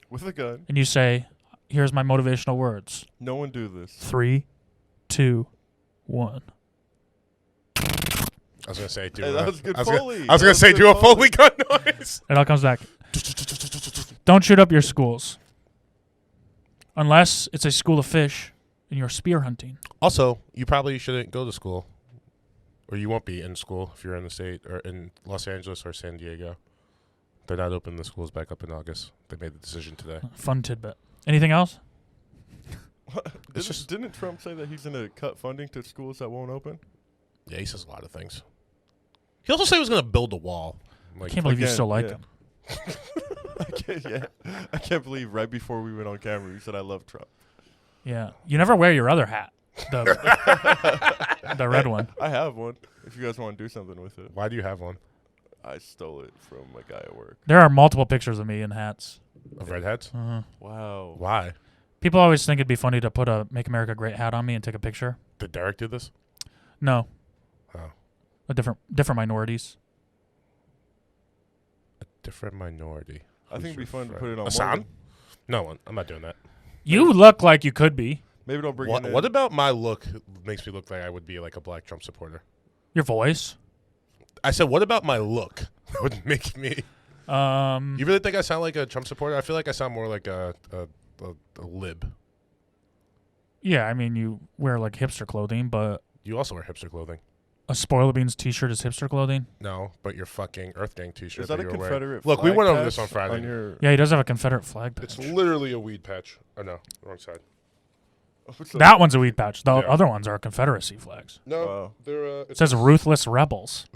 With a gun. and you say, here's my motivational words. No one do this. 3, 2, 1. I was gonna say, do. Hey, that was good I was Foley. gonna, I was That gonna was say, good do a Foley. Foley gun noise. It all comes back. Don't shoot up your schools. Unless it's a school of fish and you're spear hunting. Also, you probably shouldn't go to school, or you won't be in school if you're in the state or in Los Angeles or San Diego. They're not opening the schools back up in August. They made the decision today. Fun tidbit. Anything else? Didn't Trump say that he's going to cut funding to schools that won't open? Yeah, he says a lot of things. He also said he was going to build a wall. I can't believe you again, still like yeah. him. I can't believe right before we went on camera you said I love Trump. Yeah. You never wear your other hat. The red one. I have one. If you guys want to do something with it, Why do you have one? I stole it from a guy at work. There are multiple pictures of me in hats. Of redheads? Uh-huh. Wow. Why? People always think it'd be funny to put a "Make America Great" hat on me and take a picture. Did Derek do this? No, Oh. a different minorities. A different minority. I think it'd be fun to friend? put it on Hassan? Morgan. No, I'm not doing that. You look like you could be. Maybe don't bring What, it in. what about my look makes me look like I would be like a black Trump supporter? Your voice. I said, what about my look would make me? You really think I sound like a Trump supporter? I feel like I sound more like a lib. Yeah, I mean, you wear like hipster clothing, but You also wear hipster clothing. a Spoiler Beans T-shirt is hipster clothing. No, but your fucking Earth Gang T-shirt Is that a you were wearing. Confederate Look, we flag went over this patch on Friday. your Yeah, he does have a Confederate flag It's patch. literally a weed patch. Oh no, wrong side. That one's a weed patch. The Yeah. other ones are Confederacy flags. No, Wow. they're. It says "Ruthless Rebels,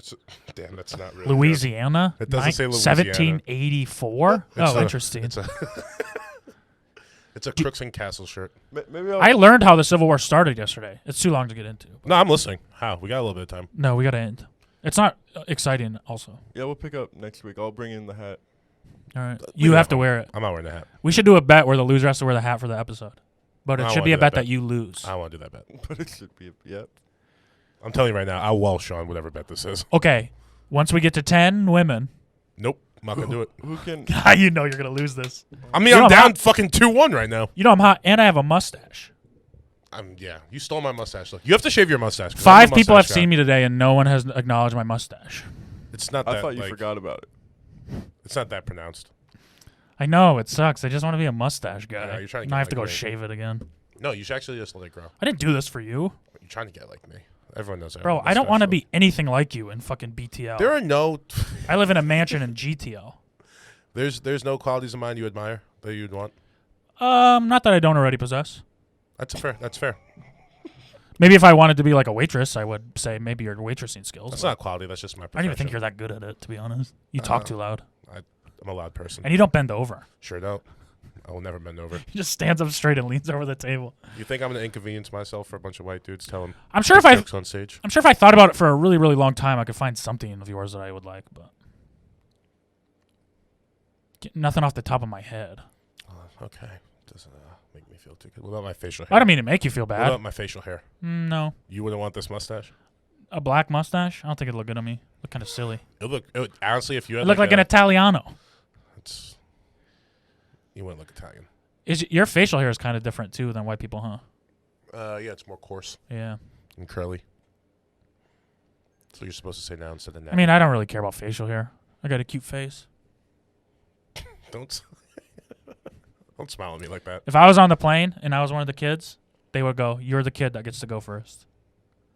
Damn, that's not really. Louisiana." It doesn't say Louisiana. 1784. It's Oh, a- interesting. It's a. It's a Crooks and Castle shirt. Maybe I'll I learned how the Civil War started yesterday. It's too long to get into. No, I'm listening. How? We got a little bit of time. No, we got to end. It's not exciting. Also, yeah, we'll pick up next week. I'll bring in the hat. all right, We you got have to one. wear it. I'm not wearing the hat. We should do a bet where the loser has to wear the hat for the episode, but I it don't should wanna be do a that bet bet. that you lose. I don't want to do that bet. But it should be yep. I'm telling you right now, I'll wall Sean whatever bet this is. Okay, once we get to 10 women, Nope, I'm not gonna do it. Who can you know you're gonna lose this. I mean, You know, I'm down I'm- fucking 2-1 right now. You know I'm hot, and I have a mustache. Yeah, you stole my mustache. Look, you have to shave your mustache. 'cause I'm 5 a people have mustache guy. seen me today, and no one has acknowledged my mustache. It's not that. I thought you like, forgot about it. It's not that pronounced. I know it sucks. I just want to be a mustache guy. Yeah, you're trying to now I get have to go like me. shave it again. No, you should actually just let it grow. I didn't do this for you, You're trying to get like me. Everyone knows that. bro. I don't want to be anything like you in fucking BTL. There are no. I live in a mansion in GTL. There's no qualities of mine you admire that you'd want. Not that I don't already possess. That's fair. That's fair. Maybe if I wanted to be like a waitress, I would say maybe your waitressing skills. That's but not quality. That's just my. I don't even think profession. you're that good at it, to be honest. You talk too loud, I'm a loud person. and you don't bend over. Sure don't. I will never bend over. He just stands up straight and leans over the table. You think I'm gonna inconvenience myself for a bunch of white dudes? Tell them. I'm sure if I jokes on stage. I'm sure if I thought about it for a really, really long time, I could find something of yours that I would like, but nothing off the top of my head. Okay. Doesn't make me feel too good. What about my facial hair? I don't mean to make you feel What bad. about my facial hair? No, You wouldn't want this mustache? a black mustache. I don't think it'd look good on me. Look kind of silly. It would, honestly, if you had It look like an Italiano. you wouldn't look Italian. Your facial hair is kind of different too than white people, huh? Yeah, it's more coarse Yeah. and curly. That's what you're supposed to say now instead of now. I mean, I don't really care about facial hair. I got a cute face. Don't don't smile at me like that. If I was on the plane and I was one of the kids, they would go, "You're the kid that gets to go first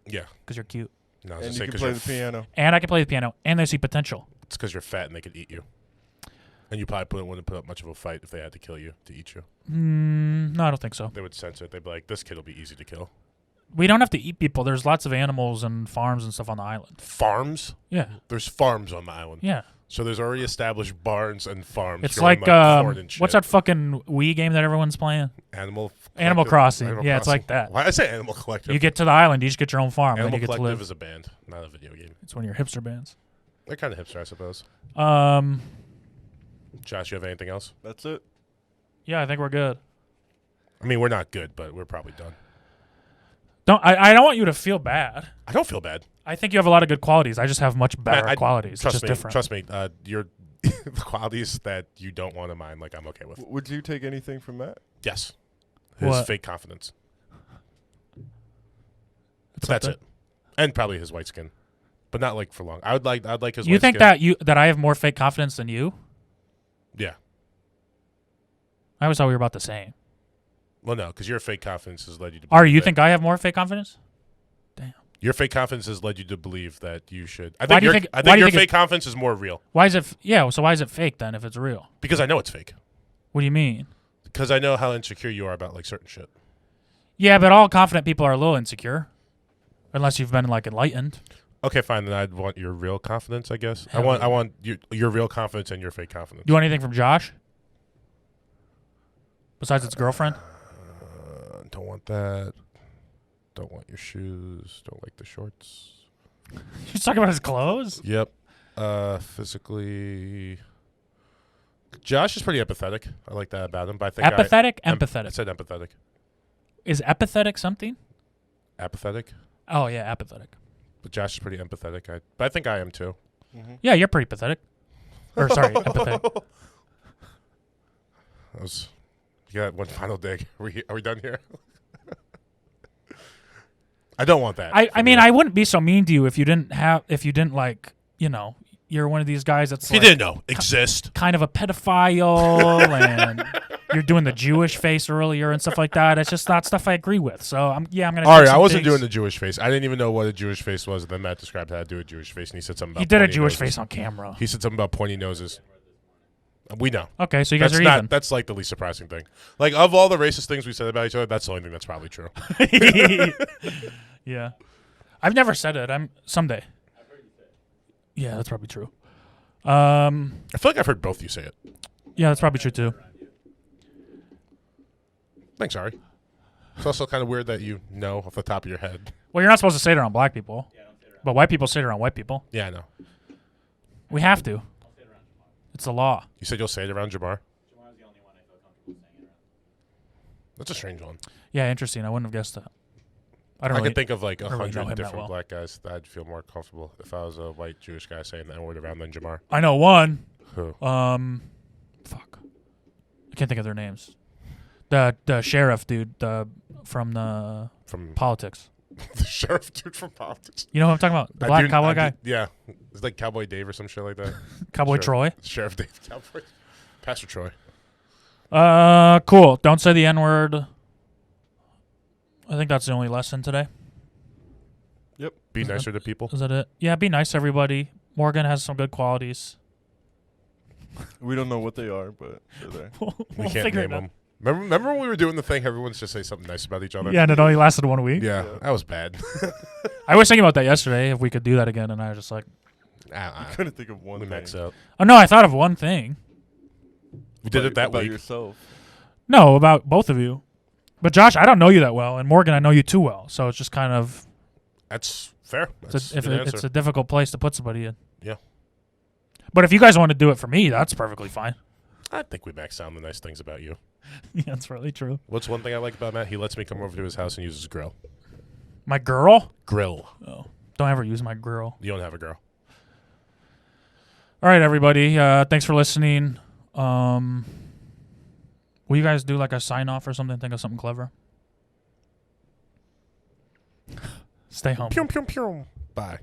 Yeah. because you're cute." No, I was And gonna you say can play the 'cause you're piano. And I can play the piano, and they see potential. it's because you're fat and they could eat you. And you probably wouldn't put up much of a fight if they had to kill you to eat you. No, I don't think so. They would sense it. They'd be like, "This kid will be easy to kill." We don't have to eat people. There's lots of animals and farms and stuff on the island. Farms? Yeah, There's farms on the island. yeah. So there's already established barns and farms. It's growing, like corn and what's shit. that fucking Wii game that everyone's playing? Animal Animal Collective? Crossing. Animal Yeah, it's Crossing. like that. Why I say Animal Collective? You get to the island, you just get your own farm, and Animal then you get to Collective live. is a band, not a video game. It's one of your hipster bands. They're kind of hipster, I suppose. Josh, you have anything else? That's it. Yeah, I think we're good. I mean, we're not good, but we're probably done. I don't want you to feel bad. I don't feel bad. I think you have a lot of good qualities. I just have much better I- qualities. It's Trust just me. different. Trust me. Your the qualities that you don't want to mind, like I'm okay with. Would you take anything from that? Yes. His What? fake confidence. It's That's something. it. And probably his white skin, but not like for long. I'd like his. You white think skin. that I have more fake confidence than you? Yeah. I always thought we were about the same. Well, no, because your fake confidence has led you to. Ari, believe you that- think I have more fake confidence? your fake confidence has led you to believe that you should? I Why think do you your think- I why think do you your think fake confidence is more real Why is it? Yeah. So why is it fake then? If it's real, because I know it's fake. what do you mean? Because I know how insecure you are about like certain shit. Yeah, but all confident people are a little insecure, unless you've been like enlightened. Okay, fine. Then I'd want your real confidence. I guess Hell I yeah. want your real confidence and your fake confidence. Do you want anything from Josh? Besides its girlfriend? Don't want that. Don't want your shoes. Don't like the shorts. He's talking about his clothes. Yep. Physically, Josh is pretty empathetic. I like that about him. But I think Apathetic, I empathetic. said empathetic. Is apathetic something? Apathetic. Oh yeah, apathetic. But Josh is pretty empathetic. But I think I am too. Mm-hmm. Yeah, you're pretty pathetic. Or sorry, empathetic. That was. You got one final dig. Are we done here? I don't want that. I mean, I wouldn't be so mean to you if you didn't like, you know, you're one of these guys that's If you like didn't know, exist. kind of a pedophile and you're doing the Jewish face earlier and stuff like that. It's just not stuff I agree with. So I'm gonna. All right, take I some wasn't digs. doing the Jewish face. I didn't even know what a Jewish face was. Then Matt described how to do a Jewish face, and he said something about. He did a pointy Jewish noses. face on camera. He said something about pointy noses. We know. Okay, so you guys That's are not. even. That's like the least surprising thing. Like of all the racist things we said about each other, that's the only thing that's probably true. Yeah, I've never said it. Someday. Yeah, that's probably true. I feel like I've heard both you say it. Yeah, that's probably true too. Thanks, Ari. It's also kind of weird that you know off the top of your head. Well, you're not supposed to say it around black people, but white people say it around white people. Yeah, I know. We have to. It's the law. You said you'll say it around Jamar. That's a strange one. Yeah, interesting. I wouldn't have guessed that. I don't I really. can think of like I don't really know 100 him that different well. black guys that I'd feel more comfortable if I was a white Jewish guy saying that word around than Jamar. I know one. Who? Fuck. I can't think of their names. The sheriff dude from the From politics. the sheriff dude from politics. You know who I'm talking about? The I black do- cowboy I guy? do- yeah. It's like Cowboy Dave or some shit like that. Cowboy Sure. Troy? Sheriff Dave. Cowboy. Pastor Troy. Cool. Don't say the N-word. I think that's the only lesson today. Yep. Be nicer to people. Is that it? Yeah, be nice to everybody. Morgan has some good qualities. We don't know what they are, but they're there. We We'll can't figure name it out. them. Remember when we were doing the thing? Everyone's just say something nice about each other. Yeah, and it only lasted 1 week. Yeah, Yeah. that was bad. I was thinking about that yesterday, if we could do that again, and I was just like, Ah, Couldn't think of one we thing. maxed out. oh, no, I thought of one thing. We did it that about week. yourself. No, about both of you. But Josh, I don't know you that well, and Morgan, I know you too well. So it's just kind of That's fair. That's it's a good answer. it's a difficult place to put somebody in. Yeah. But if you guys want to do it for me, that's perfectly fine. I think we maxed out the nice things about you. Yeah, that's really true. What's one thing I like about Matt? He lets me come over to his house and use his grill. My girl? Grill. Oh, don't ever use my girl. You don't have a girl. All right, everybody. Thanks for listening. Will you guys do like a sign off or something? Think of something clever. Stay home. Pew, pew, pew. Bye.